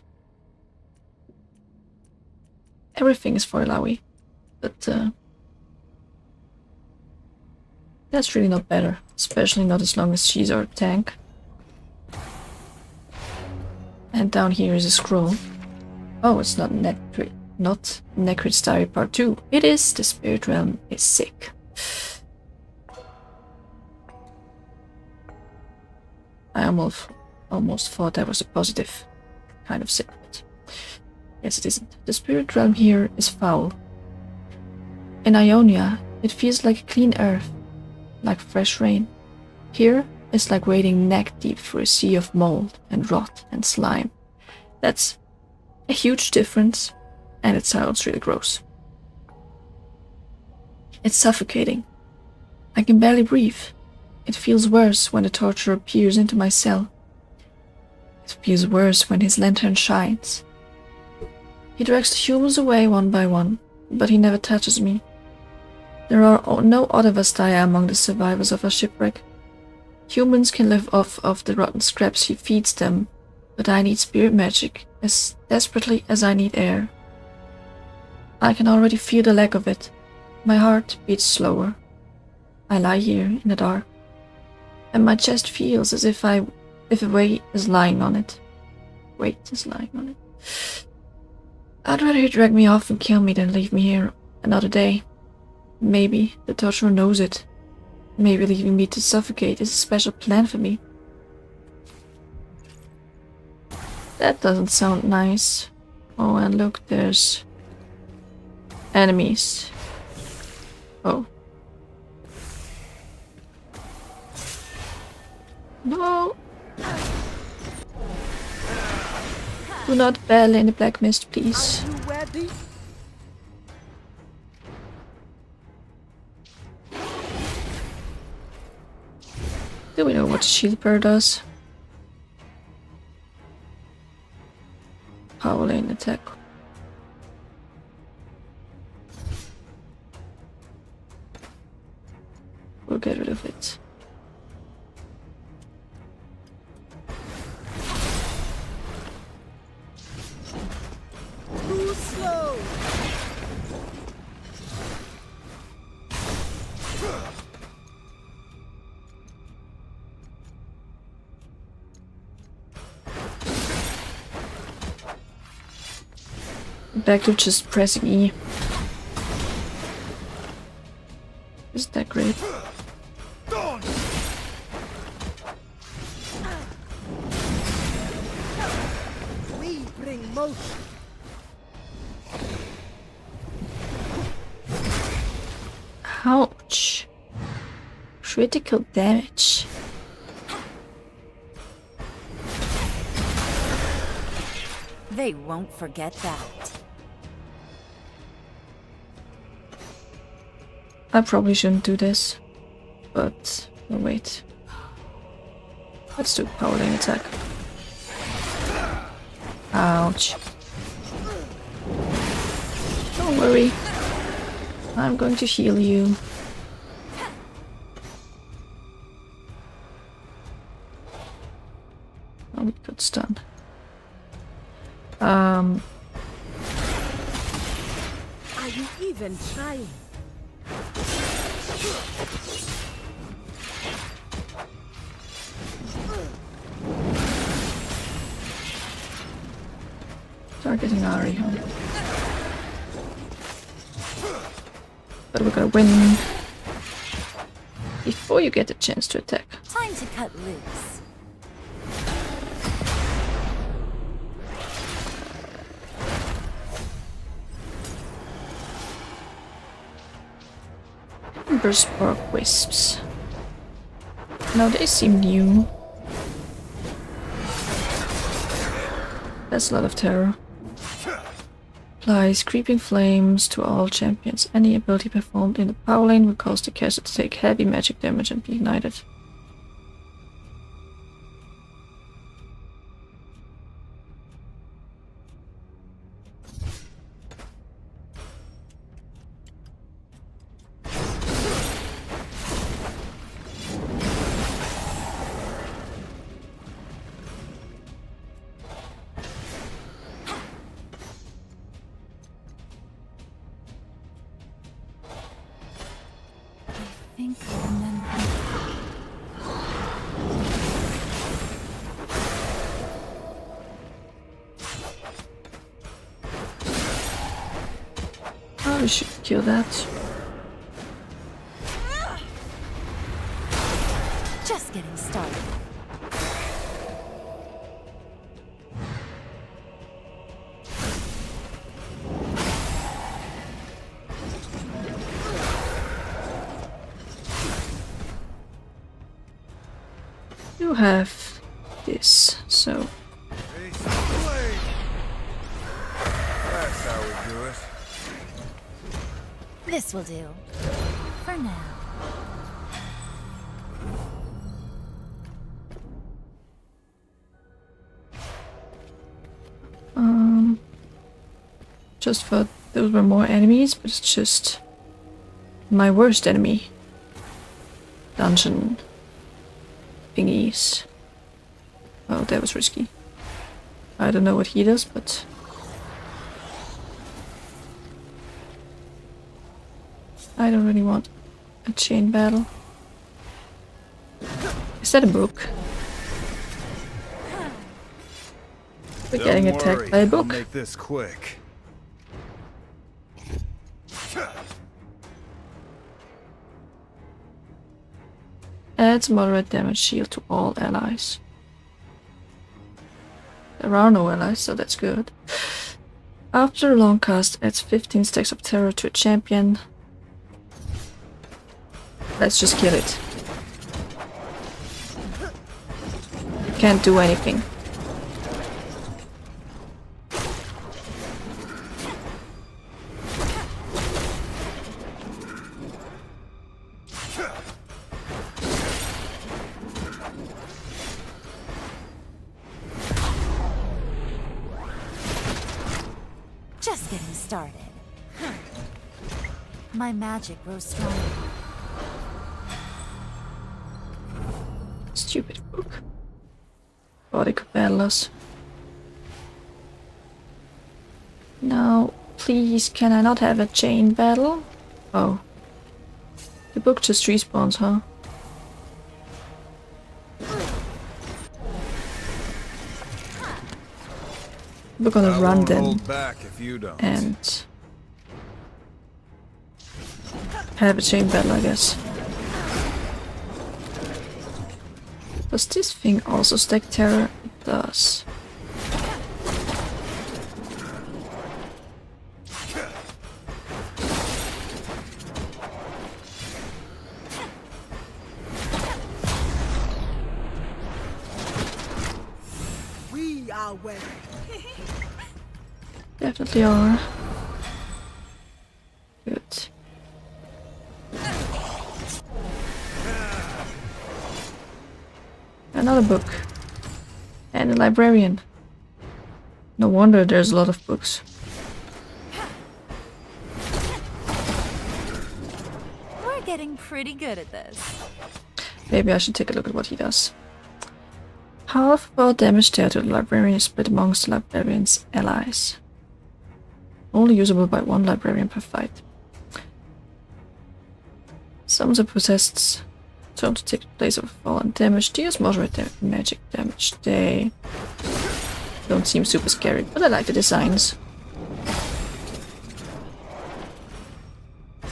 Everything is for Ilawi. but that's really not better, especially not as long as she's our tank. And down here is a scroll. Oh, it's not Necrit's Diary Part 2. It is The Spirit Realm is sick. I almost thought that was a positive kind of sick, but yes, it isn't. The Spirit Realm here is foul. In Ionia, it feels like clean earth, like fresh rain. Here, it's like wading neck deep through a sea of mold and rot and slime. That's a huge difference, and it sounds really gross. It's suffocating. I can barely breathe. It feels worse when the torturer peers into my cell. It feels worse when his lantern shines. He drags the humans away one by one, but he never touches me. There are no other Vastaya among the survivors of our shipwreck. Humans can live off of the rotten scraps he feeds them, but I need spirit magic as desperately as I need air. I can already feel the lack of it. My heart beats slower. I lie here in the dark, and my chest feels as if a weight is lying on it. I'd rather he drag me off and kill me than leave me here another day. Maybe the torturer knows it. Maybe leaving me to suffocate is a special plan for me. That doesn't sound nice. Oh, and look, there's enemies. Oh. No! Do not battle in the black mist, please. Are you ready? Do we know what the shield bearer does? Power lane attack. We'll get rid of it. Too slow. Back to just pressing E. Isn't that great? We bring motion. Ouch. Critical damage. They won't forget that. I probably shouldn't do this, but oh, wait. Let's do power lane attack. Ouch. Don't worry. I'm going to heal you. Oh, we got stunned. Are you even trying? Targeting Ari, huh? But we're gonna win before you get a chance to attack. Time to cut loose. Burstborg wisps. Now they seem new. That's a lot of terror. Applies creeping flames to all champions. Any ability performed in the power lane will cause the caster to take heavy magic damage and be ignited. think I remember. Oh, we should kill that. Just getting started. You have this, so That's how we do it. This will do. For now. just thought those were more enemies, but it's just my worst enemy. Dungeon thingies. Oh, that was risky. I don't know what he does, but I don't really want a chain battle. Is that a book? We're getting attacked by a book. I'll make this quick. Adds moderate damage shield to all allies. There are no allies, so that's good. After a long cast, adds 15 stacks of terror to a champion. Let's just kill it. Can't do anything. Just getting started. My magic grows stronger. Stupid book. Thought it could battle us. Now, please, can I not have a chain battle? Oh. The book just respawns, huh? We're gonna run then. Hold back if you don't. And have a chain battle, I guess. Does this thing also stack terror? It does. We are well. Definitely are. Good. Another book. And a librarian. No wonder there's a lot of books. We're getting pretty good at this. Maybe I should take a look at what he does. Half of all damage dealt to the librarian is split amongst the librarian's allies. Only usable by one librarian per fight. Summons a possessed turn to take the place of fallen damage. Deals moderate magic damage. They don't seem super scary, but I like the designs.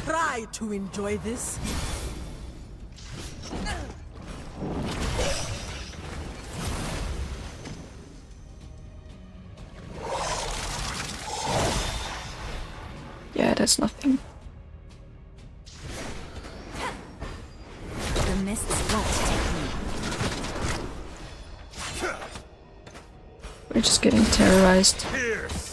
Try to enjoy this. Yeah, that's nothing. The mist's got to take me. We're just getting terrorized. Pierce.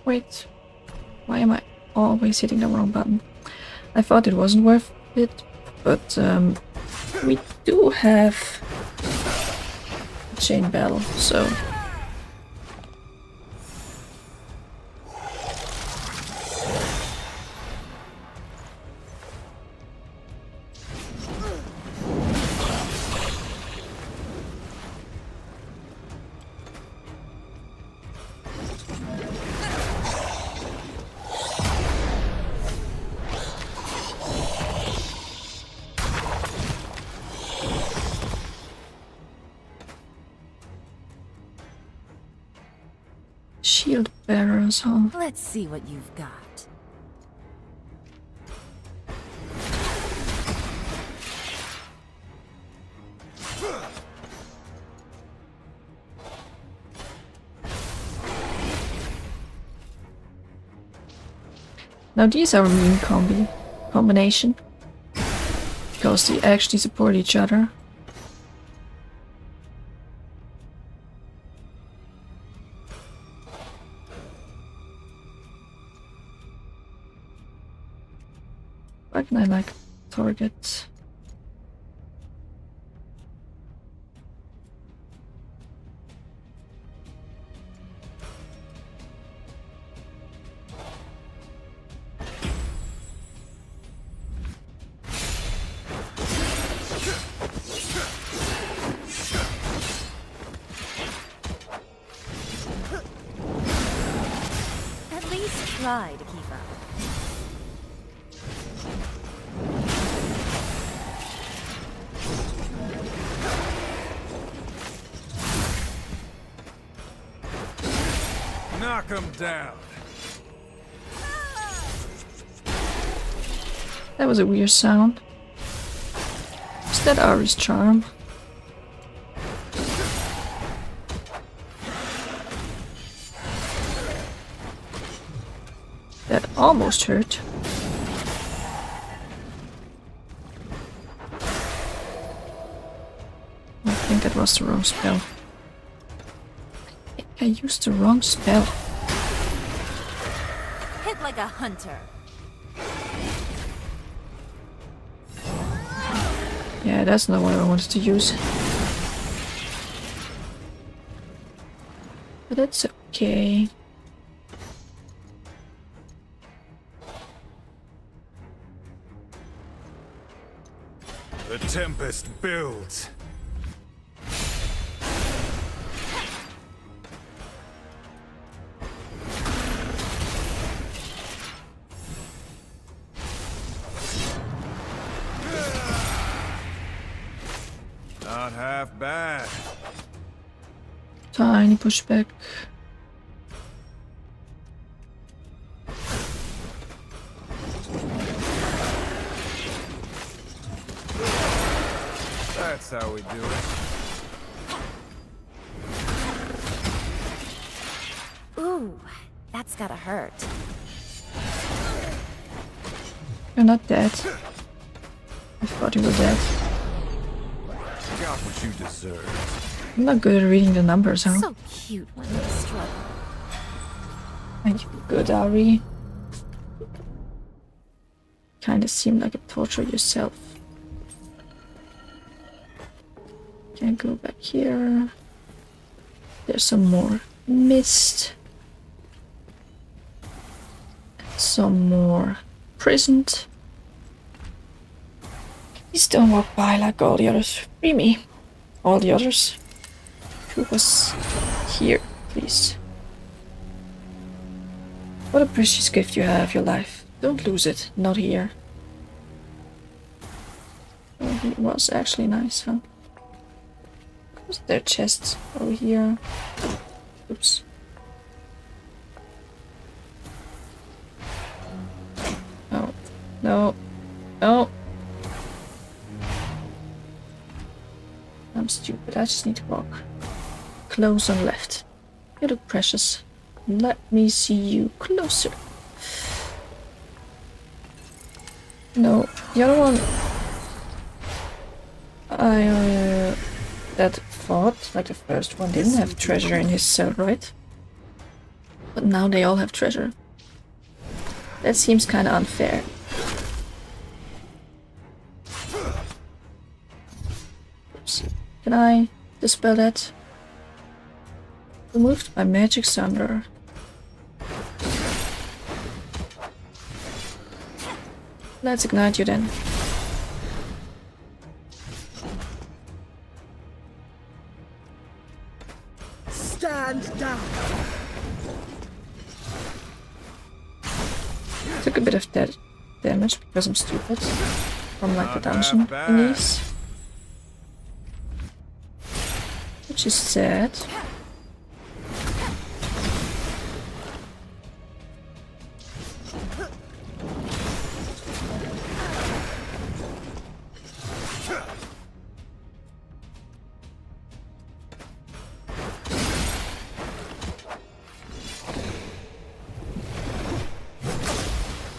Wait, why am I always hitting the wrong button? I thought it wasn't worth it, but we do have a chain battle, so asshole. Let's see what you've got. Now these are a mean combination. Because they actually support each other. Why can I like target? At least try to keep up. Knock him down. That was a weird sound. Is that Ari's charm? That almost hurt. I think that was the wrong spell. I think I used the wrong spell. Hit like a hunter. Yeah, that's not what I wanted to use. But it's okay. The Tempest builds. Not half bad. Tiny pushback. That's how we do it. Ooh, that's gotta hurt. You're not dead. I thought you were dead. Got what you deserve. I'm not good at reading the numbers, huh? So cute when they struggle. Thank you, good Ari. Kinda seem like a torture yourself. Can't go back here. There's some more mist. Some more prisoned. Please don't walk by like all the others. Free me. All the others. Who was here, please? What a precious gift you have, your life. Don't lose it. Not here. Oh, he was actually nice, huh? Was there chests over here? Oops. Oh. No. No. I'm stupid. I just need to walk close on left. You look precious. Let me see you closer. No, the other one that fought, like the first one, didn't have treasure in his cell, right? But now they all have treasure. That seems kind of unfair. Oops. Can I dispel that? Removed by magic thunder. Let's ignite you then. Stand down. Took a bit of that damage because I'm stupid. From like the dungeon thingies. Which is sad.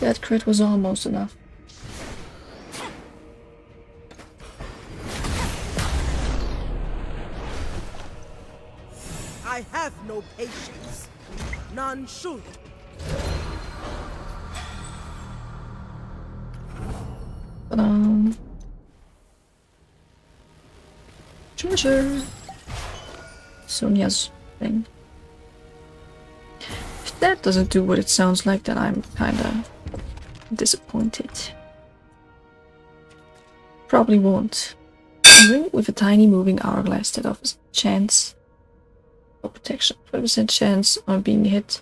That crit was almost enough. I have no patience. None should. Treasure. Sonia's thing. If that doesn't do what it sounds like, then I'm kinda disappointed. Probably won't. A ring with a tiny moving hourglass that offers a chance for protection. 20% chance on being hit.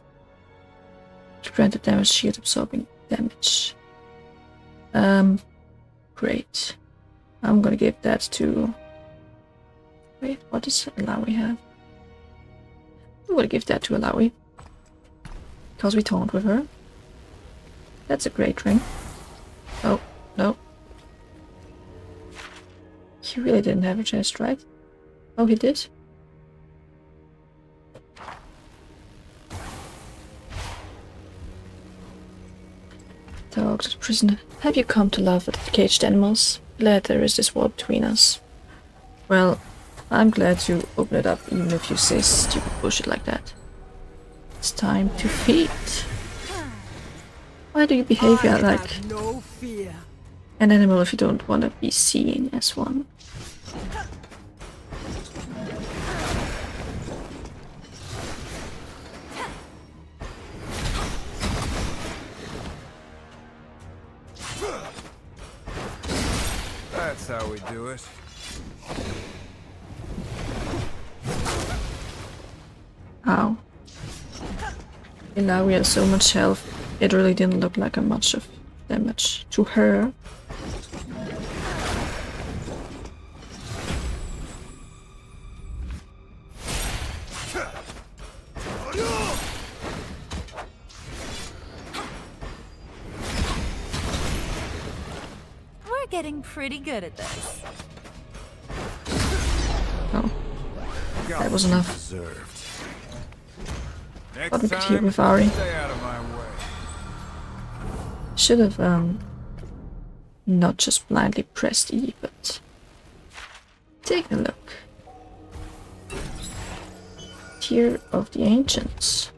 Granted damage, shield absorbing damage. Great. I'm gonna give that to... Wait, what does Alawi have? I'm gonna give that to Alawi. Because we taunt with her. That's a great ring. Oh, no. He really didn't have a chest, right? Oh, he did? Dogs, prisoner. Have you come to love the caged animals? Glad there is this war between us. Well, I'm glad to open it up, even if you say stupid bullshit like that. It's time to feed. Why do you behave like no fear. an animal if you don't want to be seen as one? That's how we do it. Ow. And now we have so much health, it really didn't look like a much of damage to her. We're getting pretty good at this. Oh. That was enough. Deserved. What we could hear with Ari. Stay out of my way. Should have not just blindly pressed E, but take a look. Tear of the Ancients.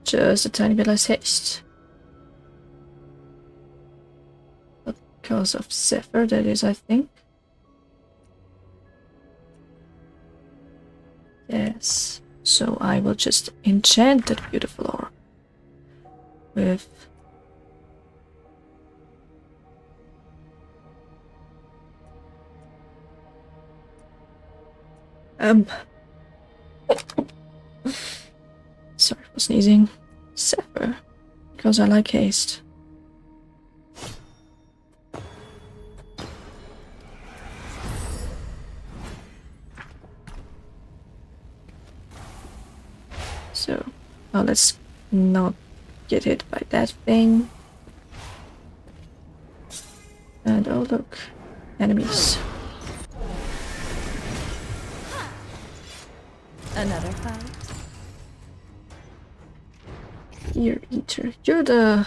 Just a tiny bit less haste. Because of Zephyr, that is, I think. Yes, so I will just enchant that beautiful orb with sorry for sneezing. Zephyr, because I like haste. So, now let's not get hit by that thing. And oh look, enemies. Another fight? Ear Eater, you're the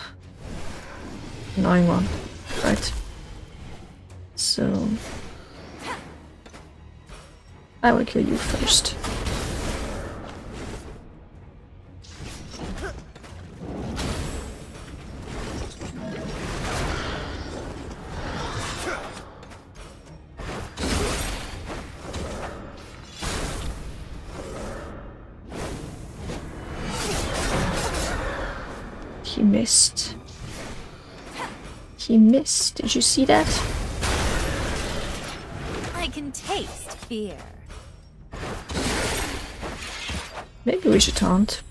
annoying one, right? So, I will kill you first. He missed. He missed. Did you see that? I can taste fear. Maybe we should taunt.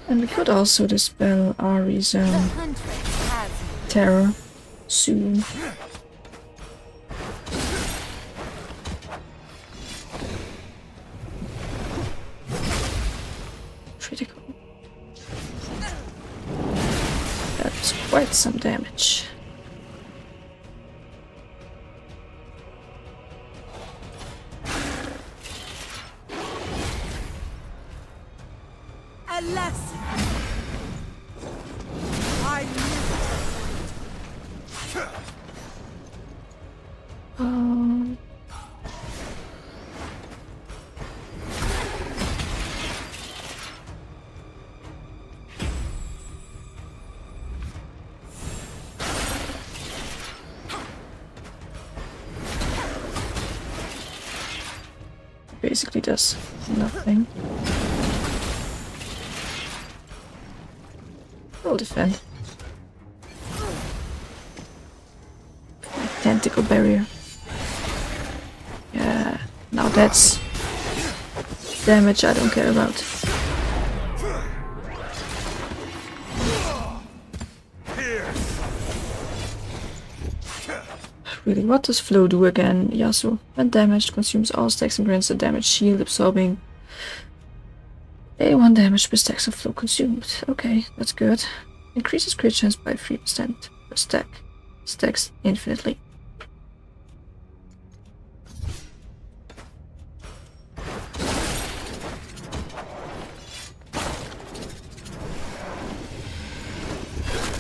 And we could also dispel Ari's terror soon. quite some damage. Alas! I Um, basically does nothing. I'll defend. Tentacle barrier. Yeah, now that's damage I don't care about. Really, what does Flow do again, Yasuo? When damaged, consumes all stacks and grants the damage shield, absorbing A1 damage per stacks of Flow consumed. Okay, that's good. Increases crit chance by 3% per stack. Stacks infinitely.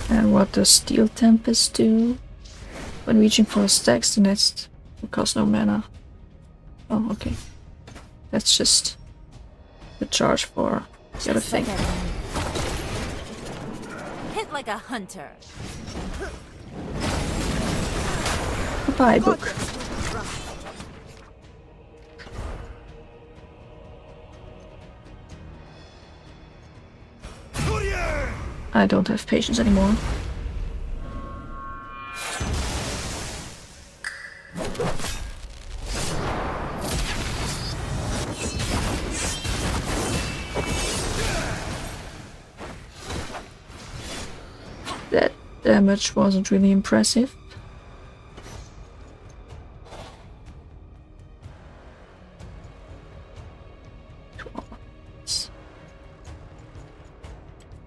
And what does Steel Tempest do? When reaching for stacks, the next will cost no mana. Oh, okay. That's just the charge for the other thing. Hit like a hunter. Goodbye, book. I don't have patience anymore. That damage wasn't really impressive.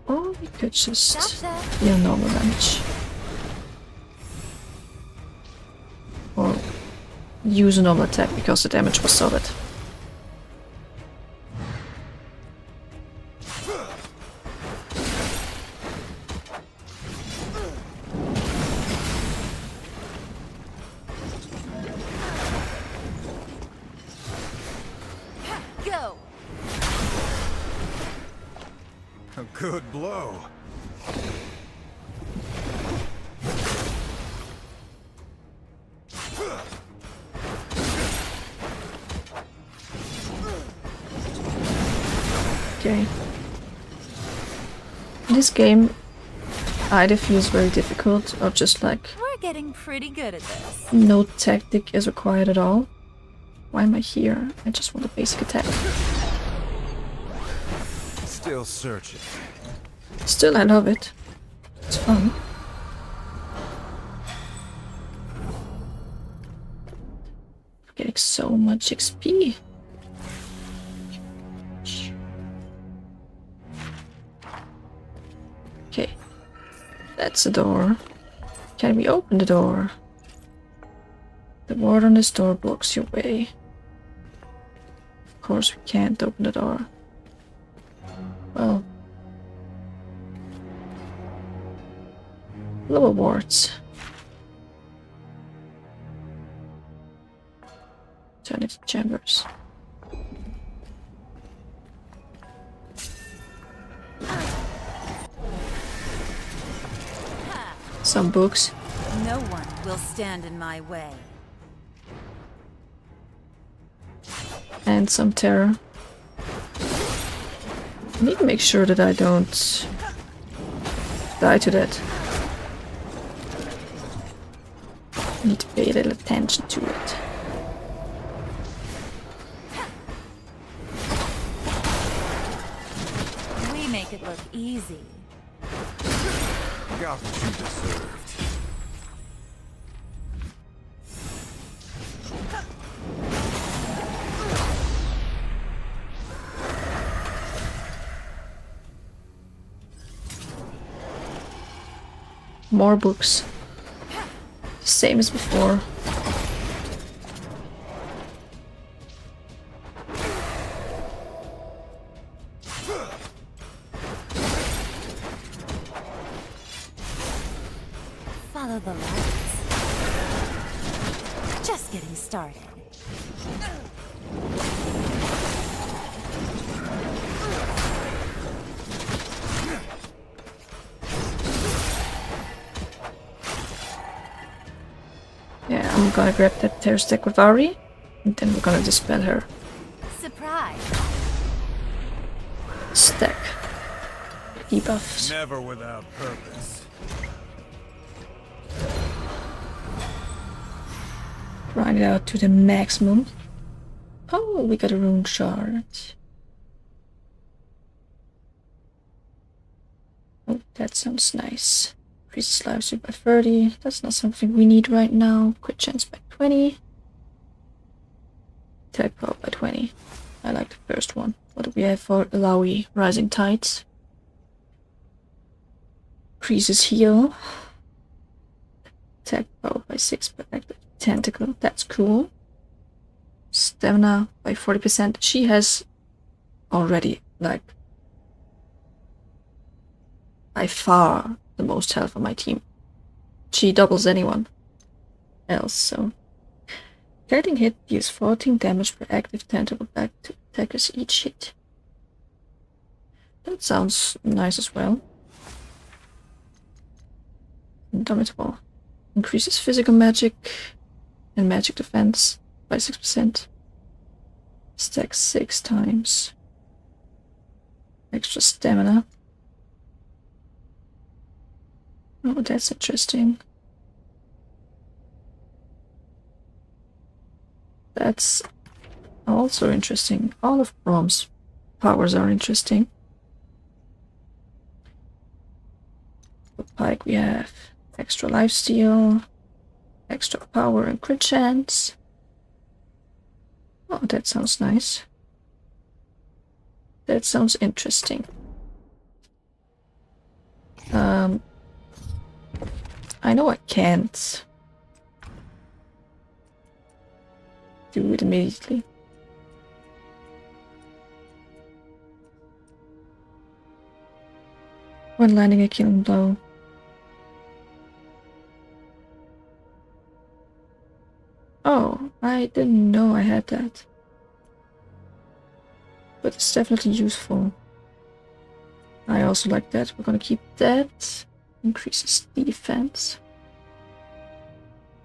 Or we could just deal normal damage. Or use a normal attack because the damage was solid. Go! A good blow. Okay. This game either feels very difficult or just like We're getting pretty good at this. no tactic is required at all. Why am I here? I just want a basic attack. Still searching. Still, I love it. It's fun. Getting so much XP. Okay. That's a door. Can we open the door? The ward on this door blocks your way. Of course we can't open the door. Well. Lower wards. Alternative chambers. Some books. No one will stand in my way. And some terror. I need to make sure that I don't die to that. I need to pay a little attention to it. We make it look easy. Got what you deserved. More books. Same as before. Follow the lights. Just getting started. Yeah, I'm gonna grab that tear stack with Ari, and then we're gonna dispel her Surprise! stack debuffs. Never without purpose. Grind it out to the maximum. Oh, we got a rune shard. Oh, that sounds nice. Increases life speed by 30. That's not something we need right now. Crit chance by 20. Attack power by 20. I like the first one. What do we have for Ilawi? Rising Tides. Increases heal. Attack power by 6 per active tentacle. That's cool. Stamina by 40%. She has already, like, by far the most health on my team. She doubles anyone else, so. Getting hit deals 14 damage per active tentacle back to attackers each hit. That sounds nice as well. Indomitable. Increases physical magic and magic defense by 6%. Stacks 6 times. Extra stamina. Oh, that's interesting. That's also interesting. All of Brom's powers are interesting. For Pike we have extra lifesteal, extra power and crit chance. Oh, that sounds nice. That sounds interesting. I know I can't do it immediately. When landing a killing blow. Oh, I didn't know I had that. But it's definitely useful. I also like that. We're gonna keep that. Increases defense.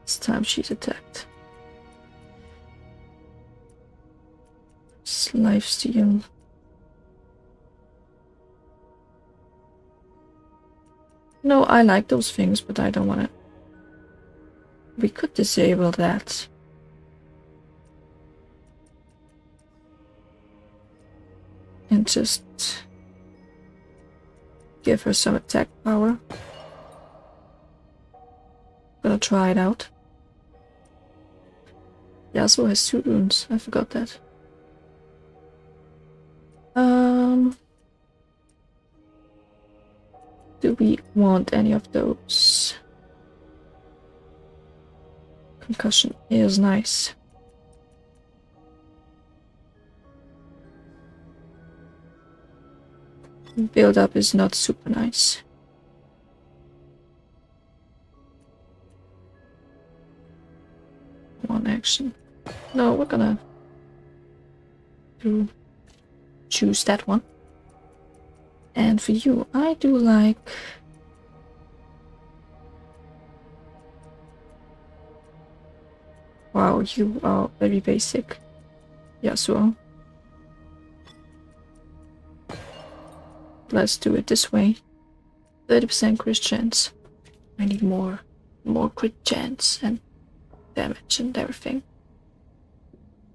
This time she's attacked. Lifesteal. No, I like those things, but I don't wanna. We could disable that. And just give her some attack power. Gonna try it out. Yasuo has 2 runes. I forgot that. Do we want any of those? Concussion is nice. Build up is not super nice. One action. No, we're gonna choose that one. And for you, I do like wow, you are very basic. Yasuo. Let's do it this way. 30% crit chance. I need more crit chance and damage and everything.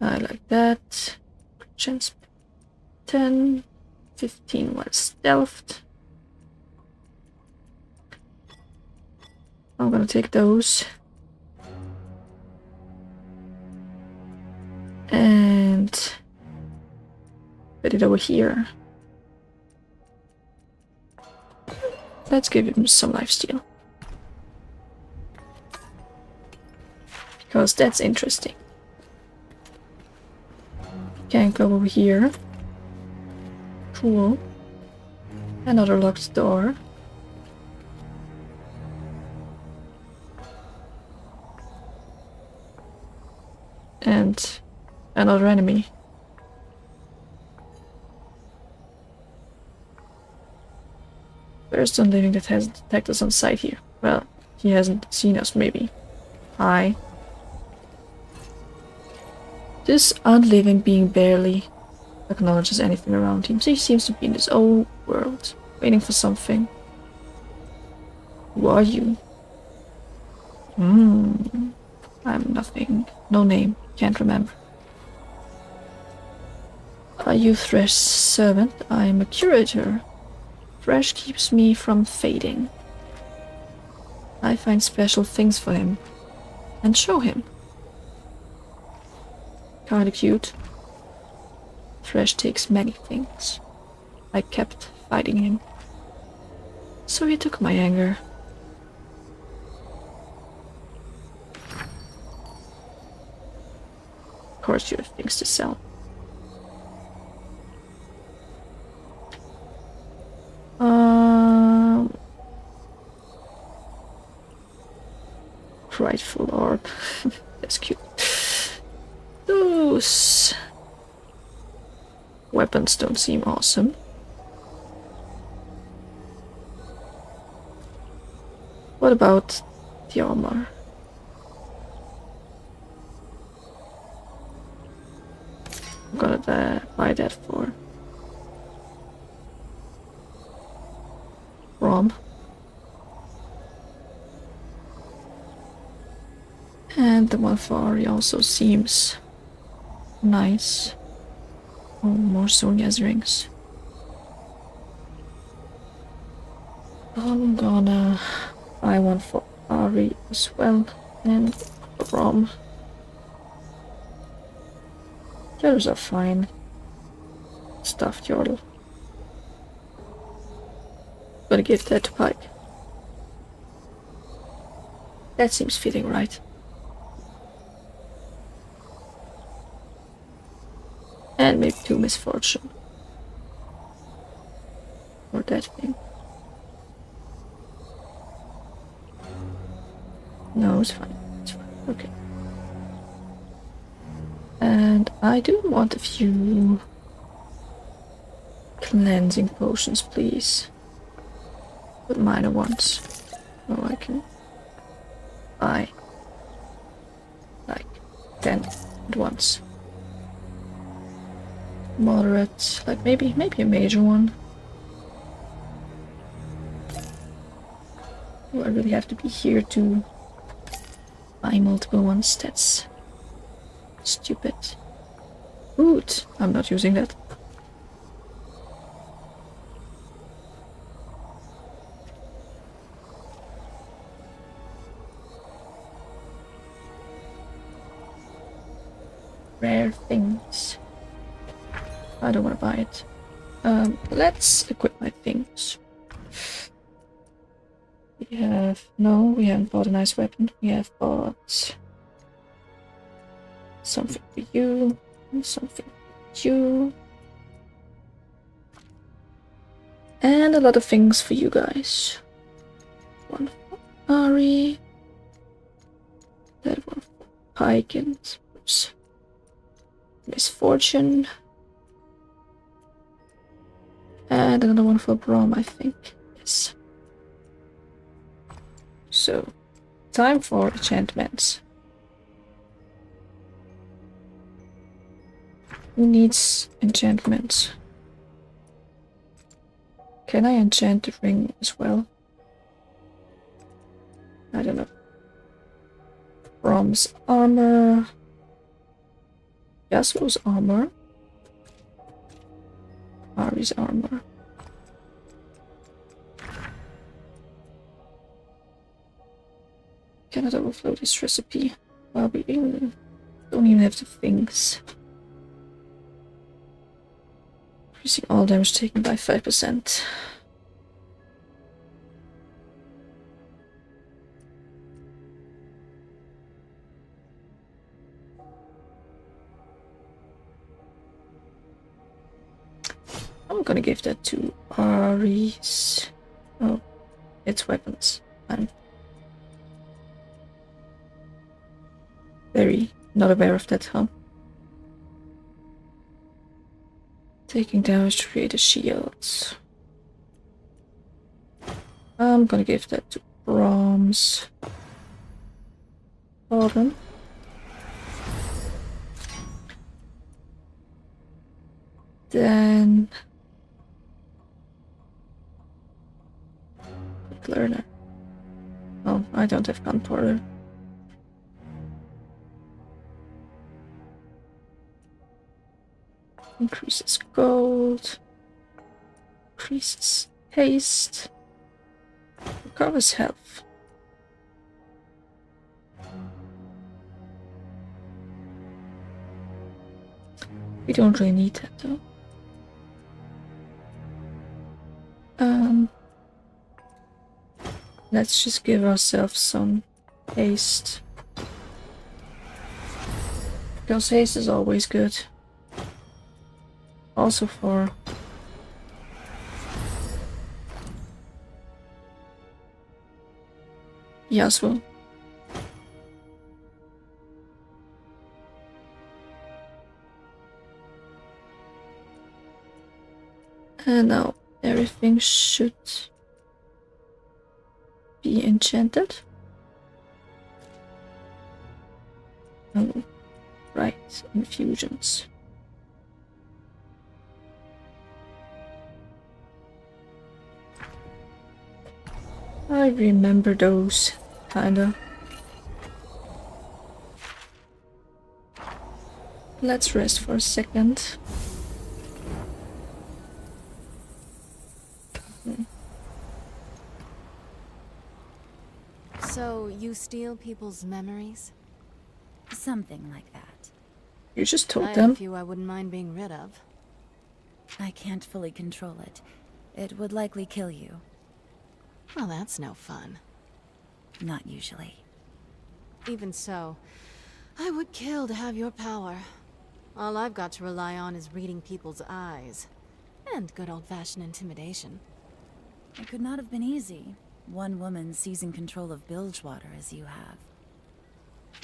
I like that. Crit chance 10, 15 while stealthed. I'm gonna take those. And put it over here. Let's give him some lifesteal. because that's interesting. Can't go over here. Cool. Another locked door. And another enemy. There's some living that hasn't detected us on sight here. Well, he hasn't seen us, maybe. Hi. This unliving being barely acknowledges anything around him, so he seems to be in his own world, waiting for something. Who are you? I'm nothing. No name. Can't remember. Are you Thresh's servant? I'm a curator. Thresh keeps me from fading. I find special things for him. And show him. Kinda cute. Thresh takes many things. I kept fighting him. So he took my anger. Of course you have things to sell. Frightful orb. That's cute. Those weapons don't seem awesome. What about the armor? I'm gonna buy that for Rom. And the one for Ari also seems nice. Oh, more Sonia's rings. I'm gonna buy one for Ari as well, and for Rom. The others are fine. Stuffed Yordle. Gonna give that to Pike. That seems fitting, right? And maybe 2 misfortune. Or that thing. No, it's fine. It's fine. Okay. And I do want a few cleansing potions, please. But minor ones. Oh, I can buy like 10 at once. Moderate, like maybe a major one. Do I really have to be here to buy multiple ones? That's stupid. Root. I'm not using that. Rare things. I don't want to buy it. Let's equip my things. We haven't bought a nice weapon. We have bought something for you, and something for you, and a lot of things for you guys. One for Ari, that one for Pike and oops, Misfortune, and another one for Brom, I think. Yes. So, time for enchantments. Who needs enchantments? Can I enchant the ring as well? I don't know. Brom's armor. Yasuo's armor. Ari's armor. Cannot overflow this recipe. Well, we don't even have the things. Increasing all damage taken by 5%. I'm gonna give that to Ari's. Oh, it's weapons. I'm very not aware of that, huh? Taking damage to create a shield. I'm gonna give that to Brahms. Bottom. Then quick learner. Oh, I don't have gunpowder. Increases gold. Increases haste. Recovers health. We don't really need that though. Let's just give ourselves some haste. Because haste is always good. Also for Yasuo. And now everything should be enchanted. Oh, right, infusions. I remember those, kinda. Let's rest for a second. So, you steal people's memories? Something like that. You just told I them. have a few I wouldn't mind being rid of. I can't fully control it. It would likely kill you. Well, that's no fun. Not usually. Even so, I would kill to have your power. All I've got to rely on is reading people's eyes. And good old-fashioned intimidation. It could not have been easy. One woman seizing control of Bilgewater as you have.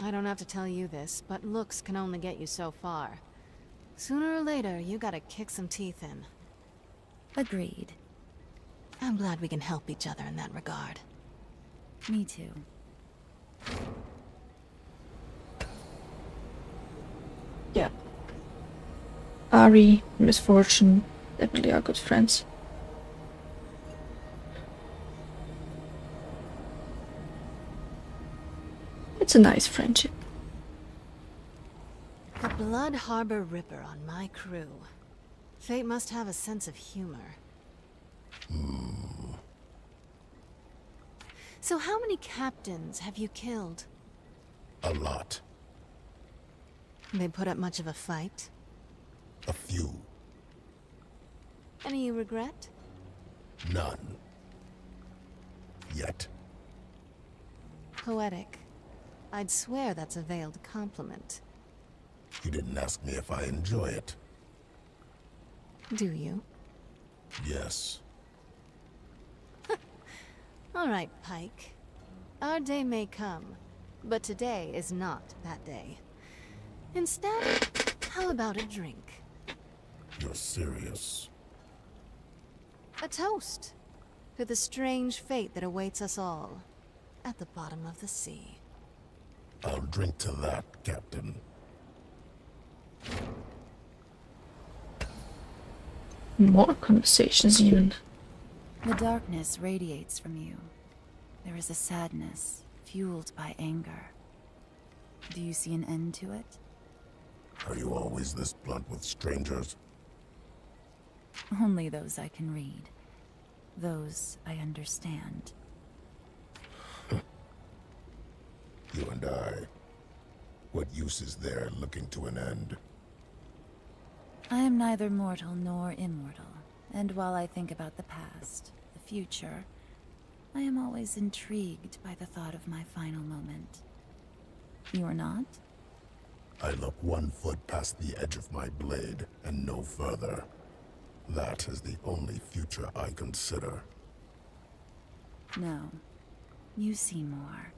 I don't have to tell you this, but looks can only get you so far. Sooner or later, you gotta kick some teeth in. Agreed. I'm glad we can help each other in that regard. Me too. Yeah. Ari, Misfortune, definitely are good friends. It's a nice friendship. The Blood Harbor Ripper on my crew. Fate must have a sense of humor. So how many captains have you killed? A lot. They put up much of a fight? A few. Any regret? None. Yet. Poetic. I'd swear that's a veiled compliment. You didn't ask me if I enjoy it. Do you? Yes. All right, Pike. Our day may come, but today is not that day. Instead, how about a drink? You're serious. A toast to the strange fate that awaits us all at the bottom of the sea. I'll drink to that, Captain. More conversations even. The darkness radiates from you. There is a sadness fueled by anger. Do you see an end to it? Are you always this blunt with strangers? Only those I can read. Those I understand. You and I. What use is there looking to an end? I am neither mortal nor immortal, and while I think about the past, the future, I am always intrigued by the thought of my final moment. You are not? I look 1 foot past the edge of my blade, and no further. That is the only future I consider. No. You see more.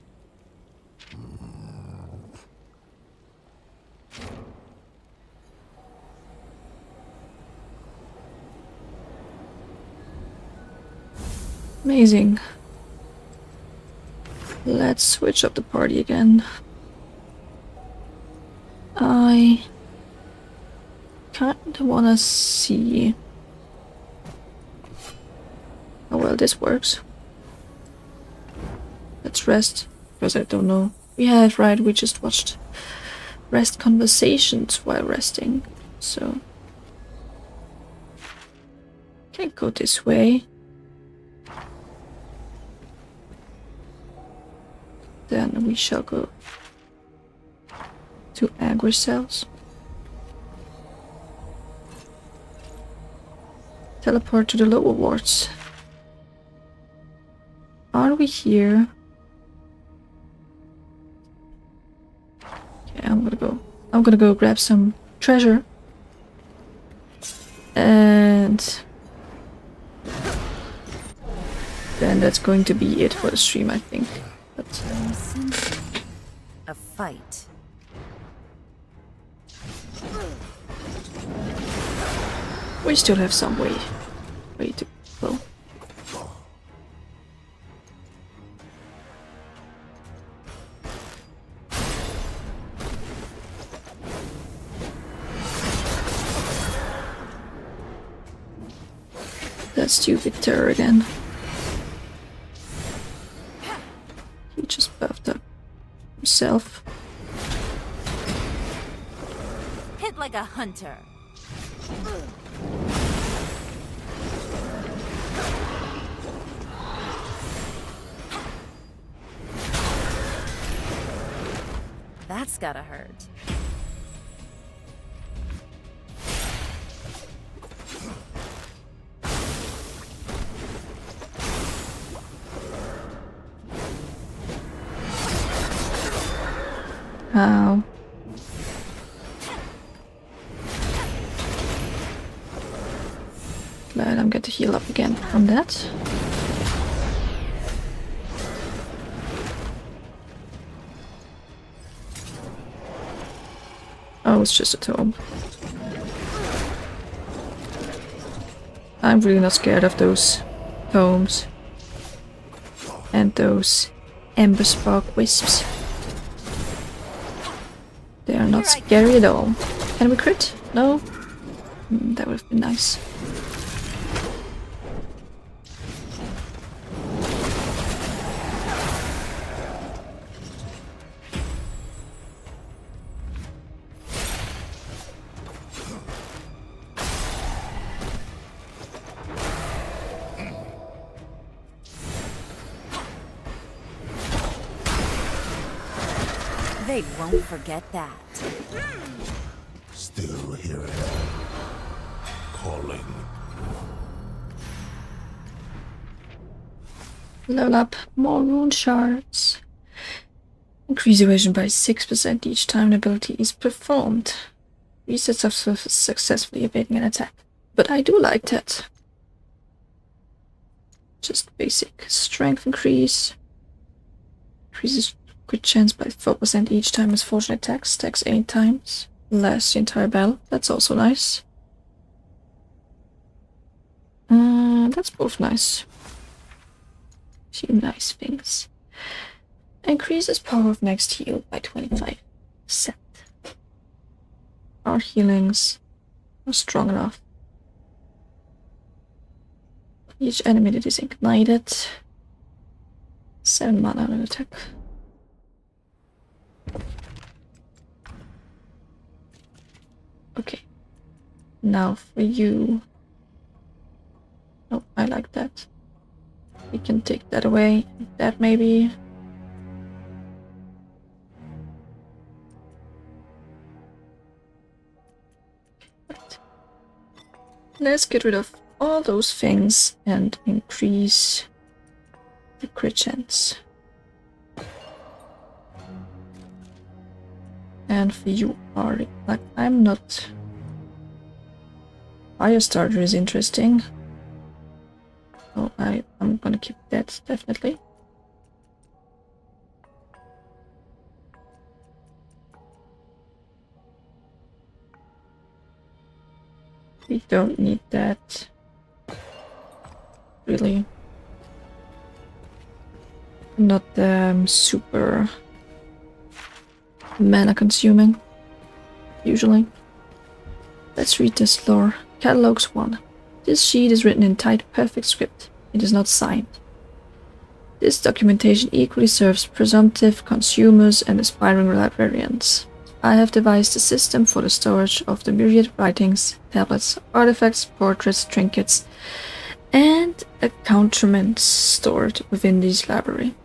Amazing. Let's switch up the party again. I kinda wanna see how well this works. Let's rest, because I don't know. Yeah, right, we just watched rest conversations while resting, so... Can't go this way. Then we shall go to aggro cells. Teleport to the lower wards. Are we here? Okay, I'm gonna go grab some treasure. And then that's going to be it for the stream, I think. But I'm sensing a fight. we still have some way to go. That stupid terror again. He just buffed up himself. Hit like a hunter. That's gotta hurt. How? Glad I'm going to heal up again from that. Oh, it's just a tome. I'm really not scared of those tomes. And those Ember Spark Wisps. They are not scary at all. Can we crit? No? That would have been nice. They won't forget that. Still hearing. Calling. Level up more rune shards. Increase evasion by 6% each time the ability is performed. Resets after successfully evading an attack. But I do like that. Just basic strength increase. Increases crit chance by 4% each time as fortune attacks. Stacks 8 times. Lasts the entire battle. That's also nice. That's both nice. Few nice things. Increases power of next heal by 25%. Our healings are strong enough. Each enemy that is ignited. 7 mana on an attack. Okay. Now for you. Oh, I like that. We can take that away. That maybe. Right. Let's get rid of all those things and increase the crit chance. And for you, Ari, like I'm not Fire starter is interesting. Oh, I'm gonna keep that, definitely. We don't need that. Really. Not super mana consuming, usually. Let's read this lore. Catalogs 1. This sheet is written in tight, perfect script. It is not signed. This documentation equally serves presumptive consumers and aspiring librarians. I have devised a system for the storage of the myriad writings, tablets, artifacts, portraits, trinkets, and accoutrements stored within this library.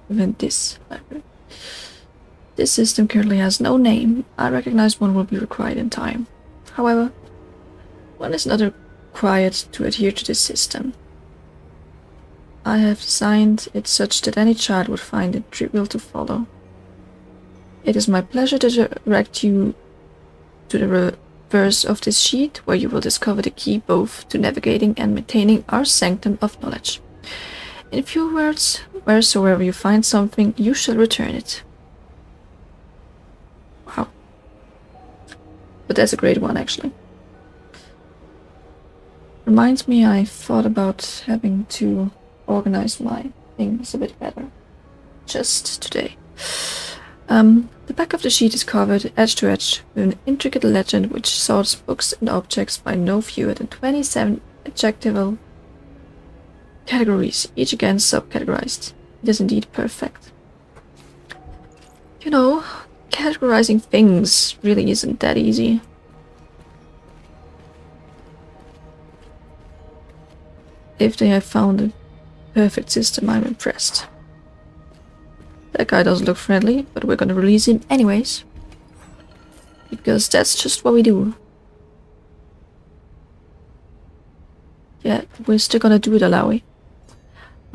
This system currently has no name. I recognize one will be required in time. However, one is not required to adhere to this system. I have designed it such that any child would find it trivial to follow. It is my pleasure to direct you to the reverse of this sheet, where you will discover the key both to navigating and maintaining our sanctum of knowledge. In few words, wheresoever you find something, you shall return it. Wow. But that's a great one, actually. Reminds me, I thought about having to organize my things a bit better. Just today. The back of the sheet is covered, edge to edge, with an intricate legend which sorts books and objects by no fewer than 27 adjectival categories, each again subcategorized. It is indeed perfect. You know, categorizing things really isn't that easy. If they have found a perfect system, I'm impressed. That guy doesn't look friendly, but we're gonna release him anyways. Because that's just what we do. Yeah, we're still gonna do it, Alawi.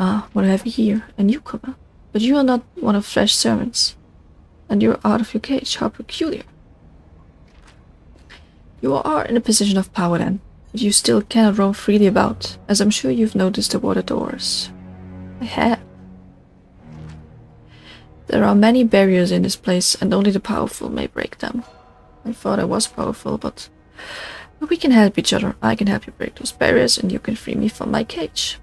Ah, what have we here? A newcomer. But you are not one of Flesh's servants. And you're out of your cage. How peculiar. You are in a position of power then, but you still cannot roam freely about, as I'm sure you've noticed the water doors. I have. There are many barriers in this place, and only the powerful may break them. I thought I was powerful, but we can help each other. I can help you break those barriers, and you can free me from my cage.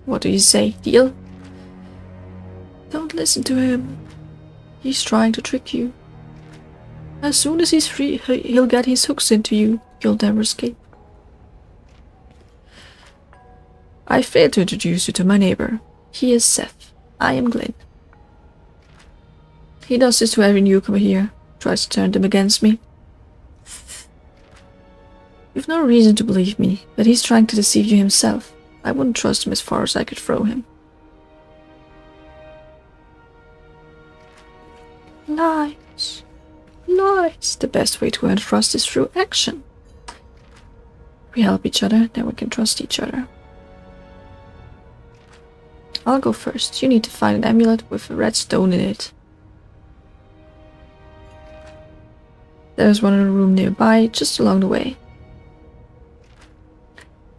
What do you say? Deal? Don't listen to him. He's trying to trick you. As soon as he's free, he'll get his hooks into you. You'll never escape. I failed to introduce you to my neighbor. He is Seth. I am Glyn. He does this to every newcomer here. Tries to turn them against me. You've no reason to believe me, but he's trying to deceive you himself. I wouldn't trust him as far as I could throw him. Lies. Lies. The best way to earn trust is through action. We help each other, then we can trust each other. I'll go first. You need to find an amulet with a red stone in it. There's one in a room nearby, just along the way.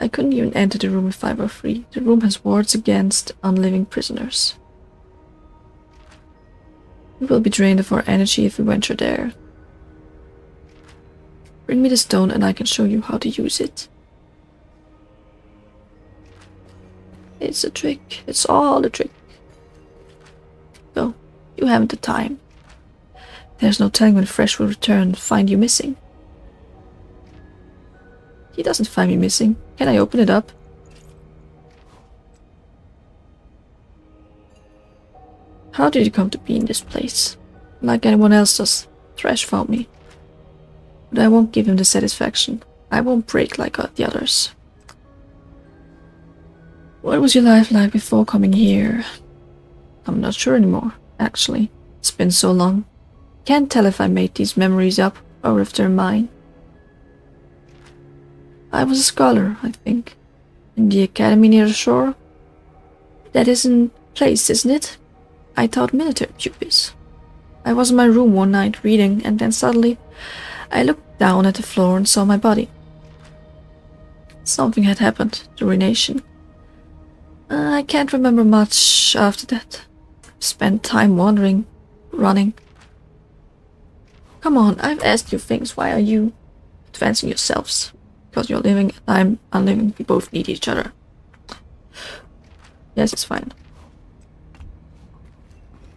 I couldn't even enter the room if I were free. The room has wards against unliving prisoners. We will be drained of our energy if we venture there. Bring me the stone and I can show you how to use it. It's a trick. It's all a trick. Go. You haven't the time. There's no telling when Fresh will return and find you missing. He doesn't find me missing. Can I open it up? How did you come to be in this place? Like anyone else does, Thresh found me. But I won't give him the satisfaction. I won't break like the others. What was your life like before coming here? I'm not sure anymore, actually. It's been so long. Can't tell if I made these memories up or if they're mine. I was a scholar, I think. In the academy near the shore. That isn't place, isn't it? I taught military pupils. I was in my room one night reading, and then suddenly I looked down at the floor and saw my body. Something had happened. The ruination. I can't remember much after that. Spent time wandering, running. Come on, I've asked you things. Why are you advancing yourselves? Because you're living and I'm living. We both need each other. Yes, it's fine.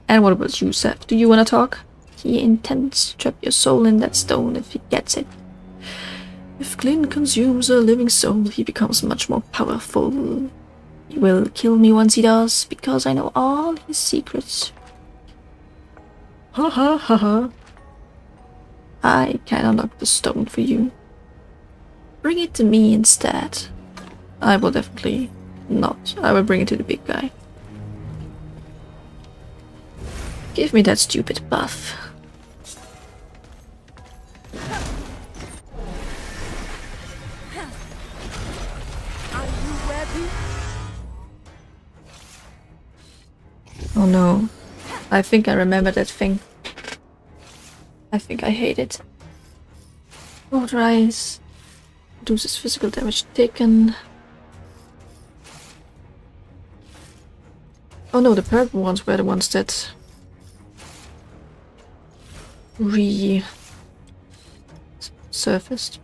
And what about you, Seth? Do you want to talk? He intends to trap your soul in that stone if he gets it. If Glyn consumes a living soul, he becomes much more powerful. He will kill me once he does, because I know all his secrets. Ha ha ha ha. I can unlock the stone for you. Bring it to me instead. I will definitely not. I will bring it to the big guy. Give me that stupid buff. Are you ready? Oh no. I think I remember that thing. I think I hate it. Authorize. Reduces physical damage taken. Oh no, the purple ones were the ones that resurfaced.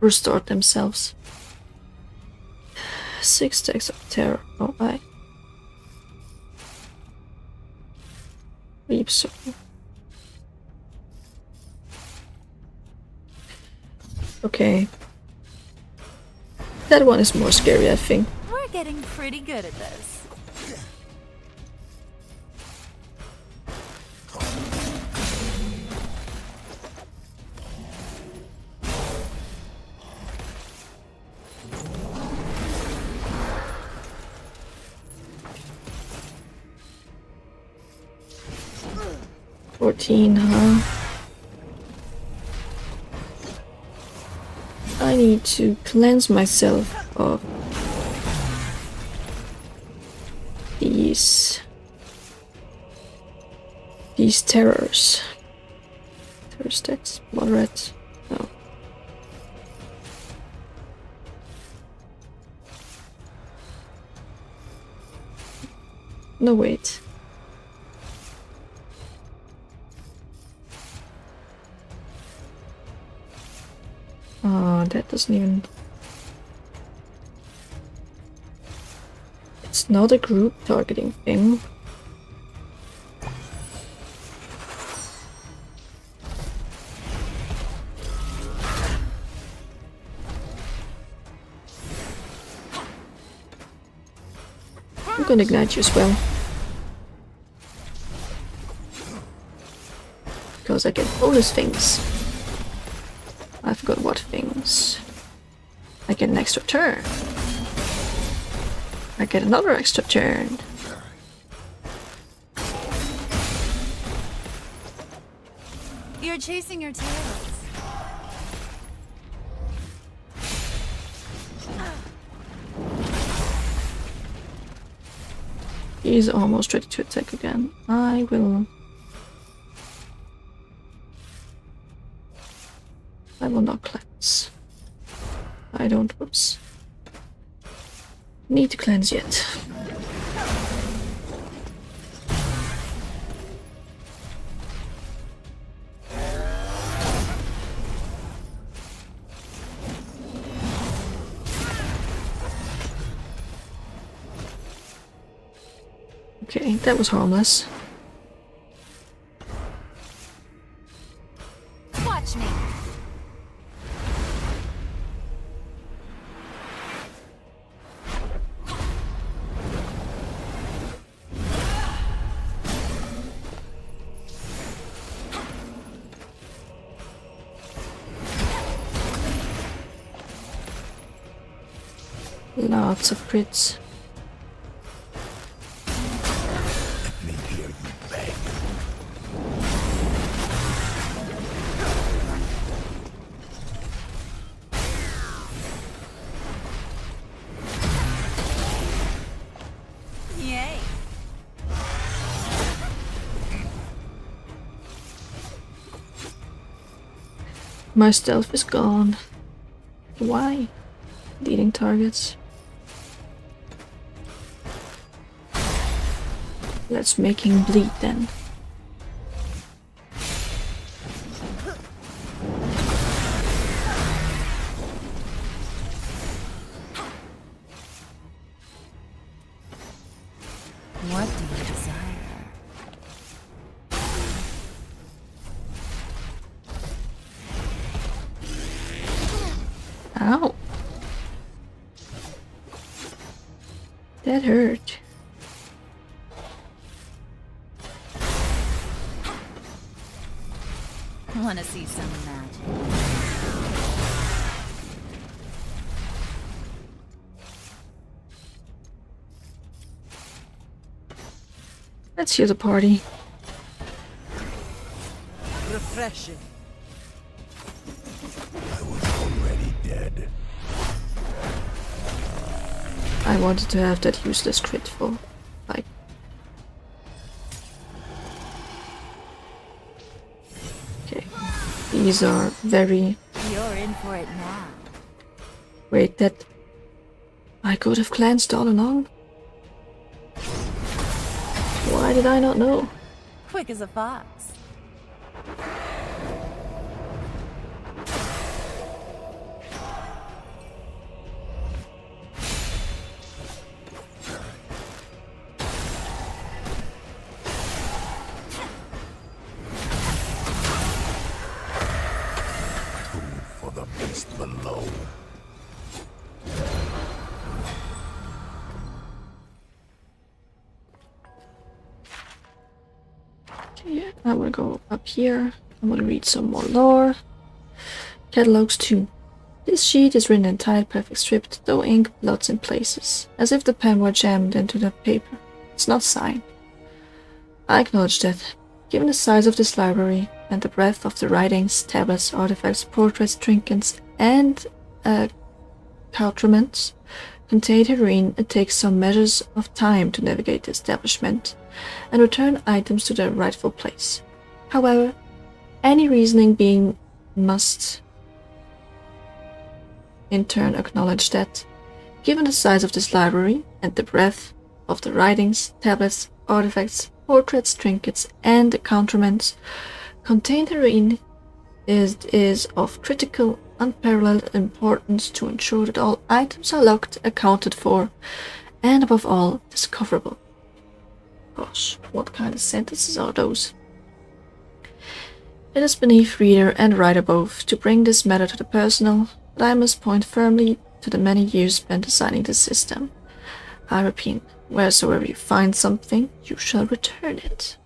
Restored themselves. 6 stacks of terror. Oh, I reap soul. Okay. That one is more scary, I think. We're getting pretty good at this. Huh? I need to cleanse myself of these terrors. Terror stats, moderate. No. No, wait. Oh, that doesn't even... It's not a group targeting thing. I'm gonna ignite you as well. Because I get bonus things. I forgot what things. I get an extra turn. I get another extra turn. You're chasing your tails. He's almost ready to attack again. I will not cleanse. I don't, whoops. Need to cleanse yet. Okay, that was harmless. Watch me. Lots of crits. Let me hear you beg. Yay. My stealth is gone. Why? Leading targets. Let's make him bleed then. What do you desire? Ow. That hurt. Wanna see some magic? Let's hear the party. Refreshing. I was already dead. I wanted to have that useless crit for, like... Okay. These are very... You're in for it now. Wait, that... I could have cleansed all along? Why did I not know? Quick as a fox. For the beast below. Okay, I'm gonna go up here. I'm gonna read some more lore. Catalogs 2. This sheet is written in tight, perfect script, though ink blots in places, as if the pen were jammed into the paper. It's not signed. I acknowledge that, given the size of this library, and the breadth of the writings, tablets, artifacts, portraits, trinkets, and accoutrements contained herein, it takes some measures of time to navigate the establishment and return items to their rightful place. However, any reasoning being must in turn acknowledge that, given the size of this library and the breadth of the writings, tablets, artifacts, portraits, trinkets, and accoutrements contained herein, it is of critical, unparalleled importance to ensure that all items are locked, accounted for, and above all, discoverable. Gosh, what kind of sentences are those? It is beneath reader and writer both to bring this matter to the personal, but I must point firmly to the many years spent designing this system. I repeat, wheresoever you find something, you shall return it.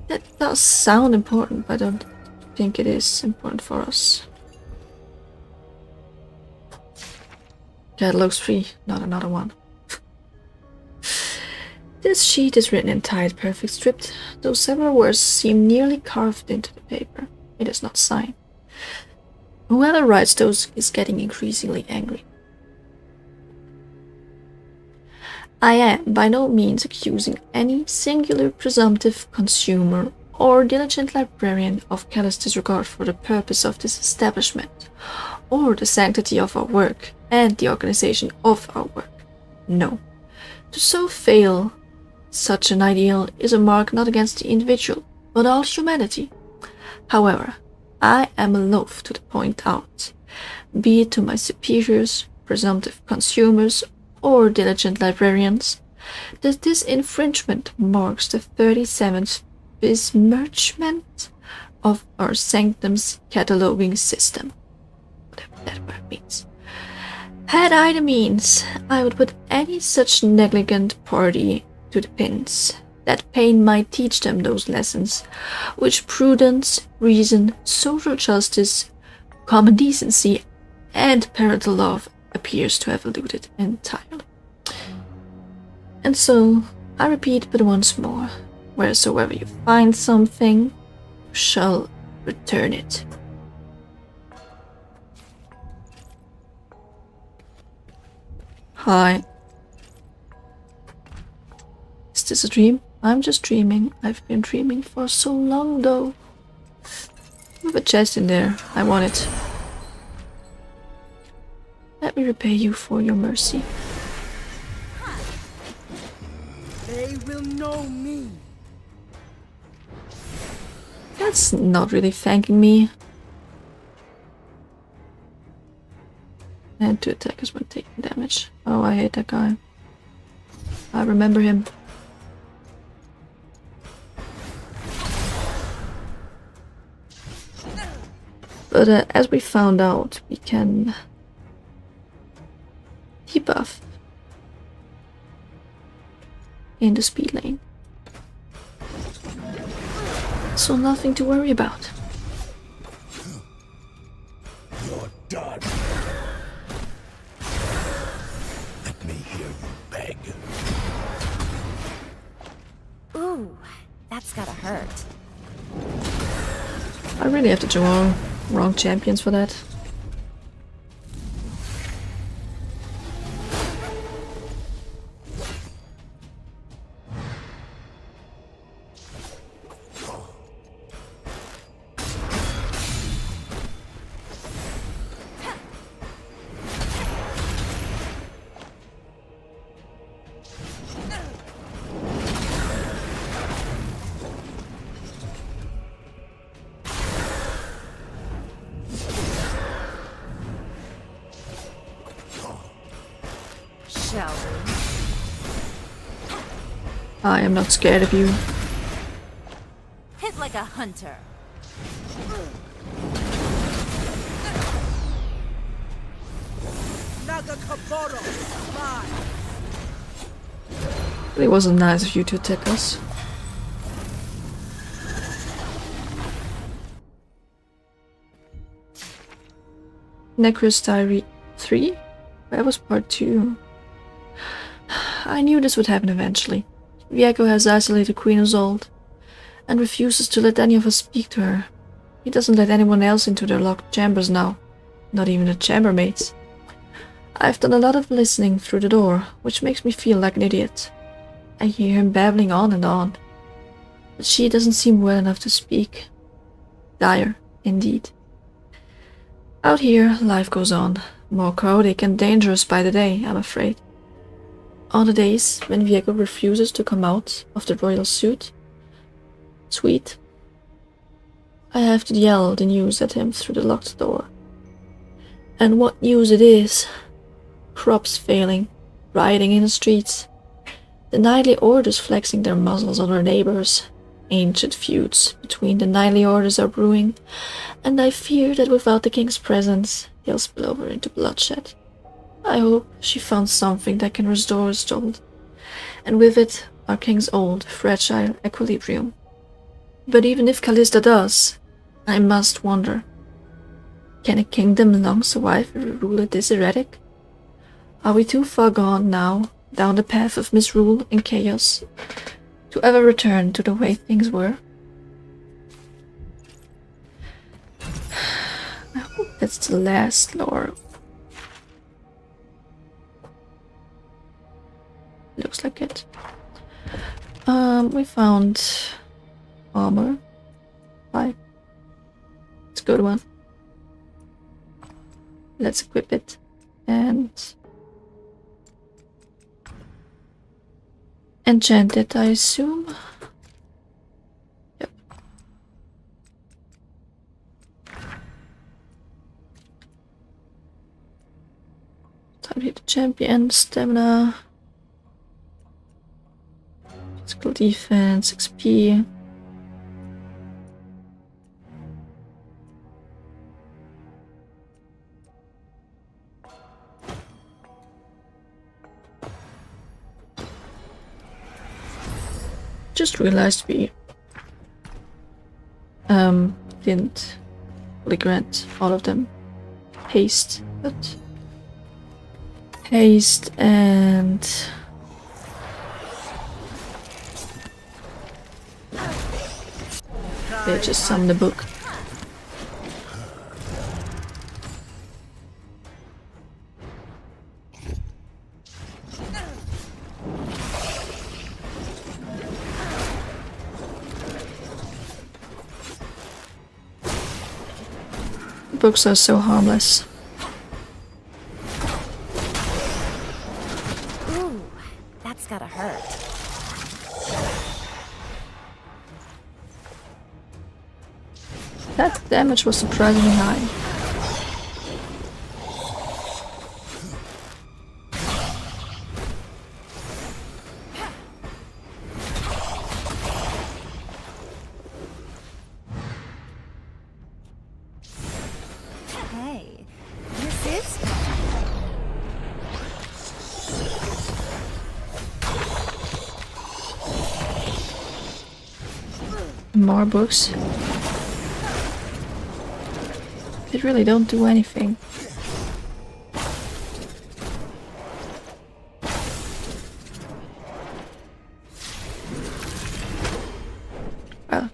That does sound important, but I don't think it is important for us. Catalogs 3, not another one. This sheet is written in tight, perfect script, though several words seem nearly carved into the paper. It is not signed. Whoever writes those is getting increasingly angry. I am by no means accusing any singular presumptive consumer or diligent librarian of callous disregard for the purpose of this establishment, or the sanctity of our work and the organization of our work. No. To so fail such an ideal is a mark not against the individual, but all humanity. However, I am loath to point out, be it to my superiors, presumptive consumers, or diligent librarians, that this infringement marks the 37th besmirchment of our sanctum's cataloging system, whatever that word means. Had I the means, I would put any such negligent party to the pins. That pain might teach them those lessons, which prudence, reason, social justice, common decency, and parental love appears to have eluded entirely. And so, I repeat but once more, wheresoever you find something, you shall return it. Hi. Is this a dream? I'm just dreaming. I've been dreaming for so long, though. With a chest in there. I want it. Let me repay you for your mercy. They will know me. That's not really thanking me. And 2 attackers when taking damage. Oh, I hate that guy. I remember him. But as we found out, we can debuff in the speed lane. So nothing to worry about. You're done. Let me hear you beg. Ooh, that's gotta hurt. I really have to draw wrong champions for that. Shall we? I am not scared of you. Hit like a hunter. Nagakaboro, fly. It wasn't nice of you to attack us. Necros Diary 3? That was part 2. I knew this would happen eventually. Viego has isolated Queen Isolde and refuses to let any of us speak to her. He doesn't let anyone else into their locked chambers now, not even the chambermaids. I've done a lot of listening through the door, which makes me feel like an idiot. I hear him babbling on, but she doesn't seem well enough to speak. Dire, indeed. Out here, life goes on, more chaotic and dangerous by the day, I'm afraid. On the days when Viego refuses to come out of the royal suite, I have to yell the news at him through the locked door. And what news it is! Crops failing, rioting in the streets, the knightly orders flexing their muzzles on our neighbors, ancient feuds between the knightly orders are brewing, and I fear that without the king's presence, they'll spill over into bloodshed. I hope she found something that can restore Isolde, and with it, our king's old, fragile equilibrium. But even if Callista does, I must wonder, can a kingdom long survive if a ruler this erratic? Are we too far gone now, down the path of misrule and chaos, to ever return to the way things were? I hope that's the last lore. Looks like it. We found armor. Bye. It's a good one. Let's equip it and enchant it, I assume. Yep. Time to hit the champion. Stamina. Physical defense, XP. Just realized we didn't really grant all of them haste, but haste and they just summon the book. books are so harmless. Ooh, that's gotta hurt. That damage was surprisingly high. Hey, this is More books. They really don't do anything. Well,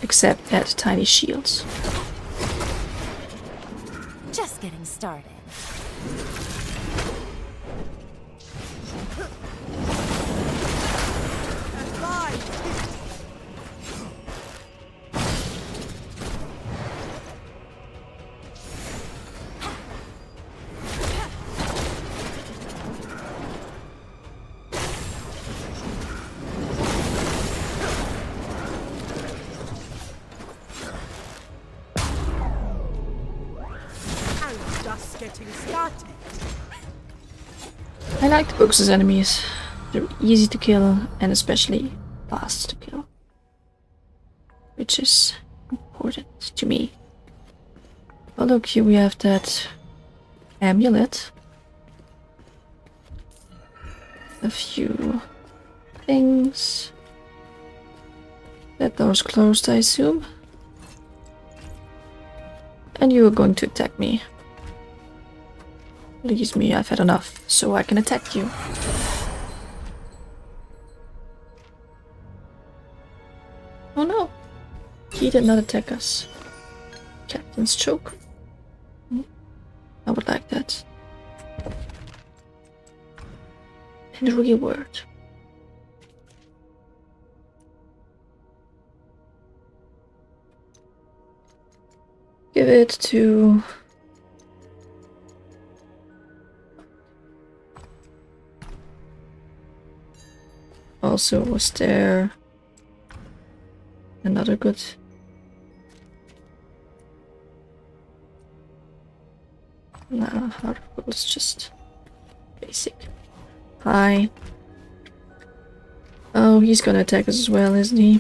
except at tiny shields. just getting started. I like the books as enemies. They're easy to kill and especially fast to kill. Which is important to me. Oh look, here we have that amulet. A few things. That door's closed, I assume. And you are going to attack me. Leave me, I've had enough, so I can attack you. Oh no! He did not attack us. Captain's choke. I would like that. And reward. Give it to... Also, was there another good? Nah, articles just basic. Hi. Oh, he's gonna attack us as well, isn't he?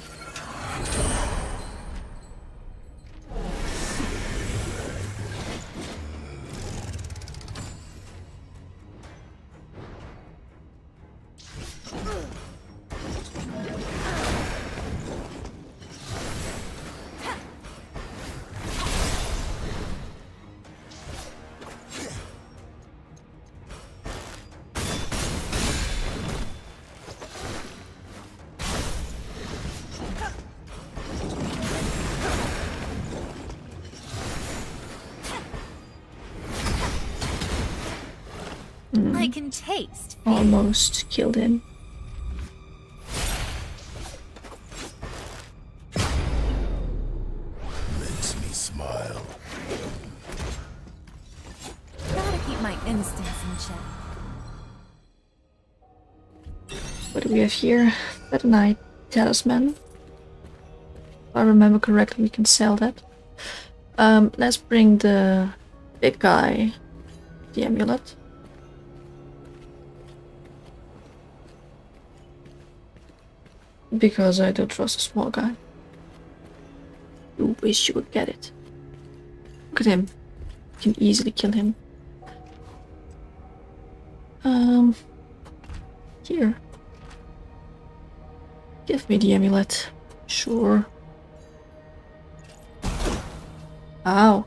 I can taste. Almost killed him. Makes me smile. Gotta keep my instincts in check. What do we have here? That Knight Talisman. If I remember correctly, we can sell that. Let's bring the big guy, the amulet. Because I don't trust a small guy. You wish you would get it. Look at him. You can easily kill him. Here. Give me the amulet. Sure. Ow.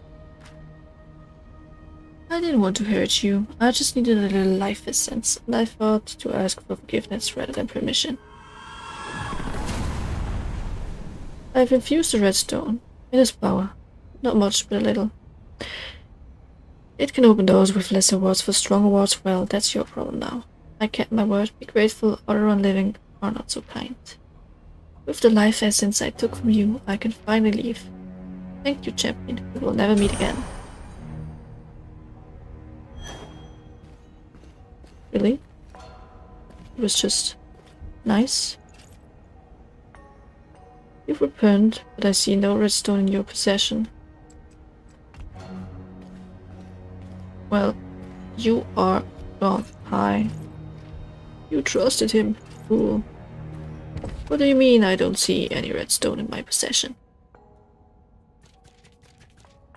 I didn't want to hurt you. I just needed a little life essence, and I thought to ask for forgiveness rather than permission. I've infused the redstone. It has power. Not much, but a little. It can open doors with lesser wards. For stronger wards, well, that's your problem now. I kept my word. Be grateful, other unliving are not so kind. With the life essence I took from you, I can finally leave. Thank you, champion. We will never meet again. Really? It was just nice. You've returned, but I see no redstone in your possession. Well, you are gone high. You trusted him, fool. What do you mean I don't see any redstone in my possession?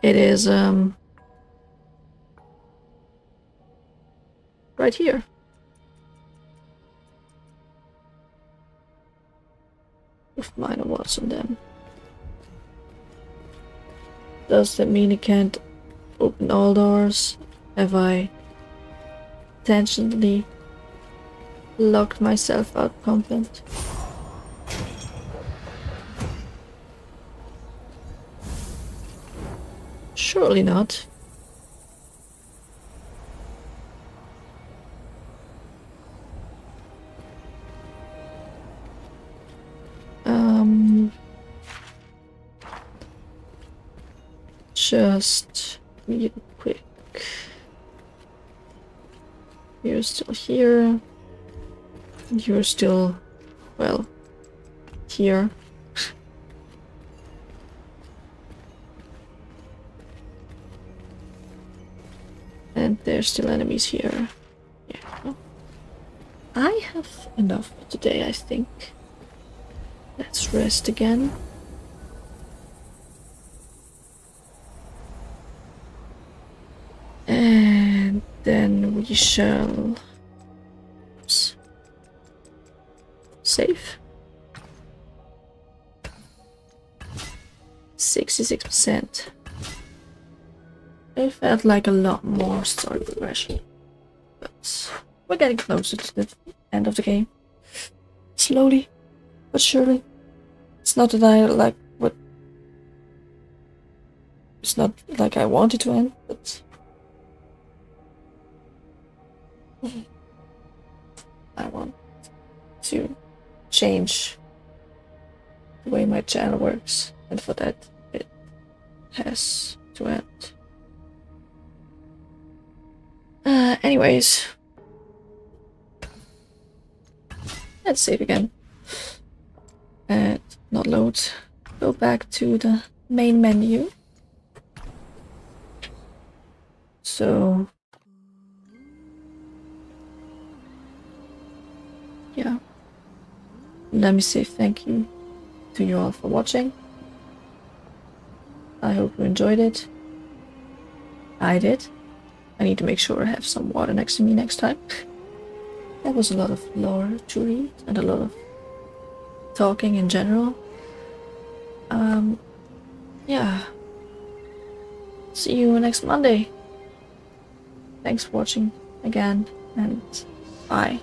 It is, right here. If mine was on them. Does that mean I can't open all doors? Have I intentionally locked myself out content? Surely not. Just real quick. You're still here. You're still, well, here. And there's still enemies here. Yeah. I have enough for today, I think. Let's rest again. And then we shall... Oops. Save. 66%. It felt like a lot more story progression. But we're getting closer to the end of the game. Slowly, but surely. It's not that I like what... It's not like I want it to end, but... I want to change the way my channel works, and for that it has to end. Anyways, let's save again and not load. Go back to the main menu. So yeah, let me say thank you to you all for watching. I hope you enjoyed it. I did. I need to make sure I have some water next to me next time. There was a lot of lore to read and a lot of talking in general. Yeah. See you next Monday. Thanks for watching again, and bye.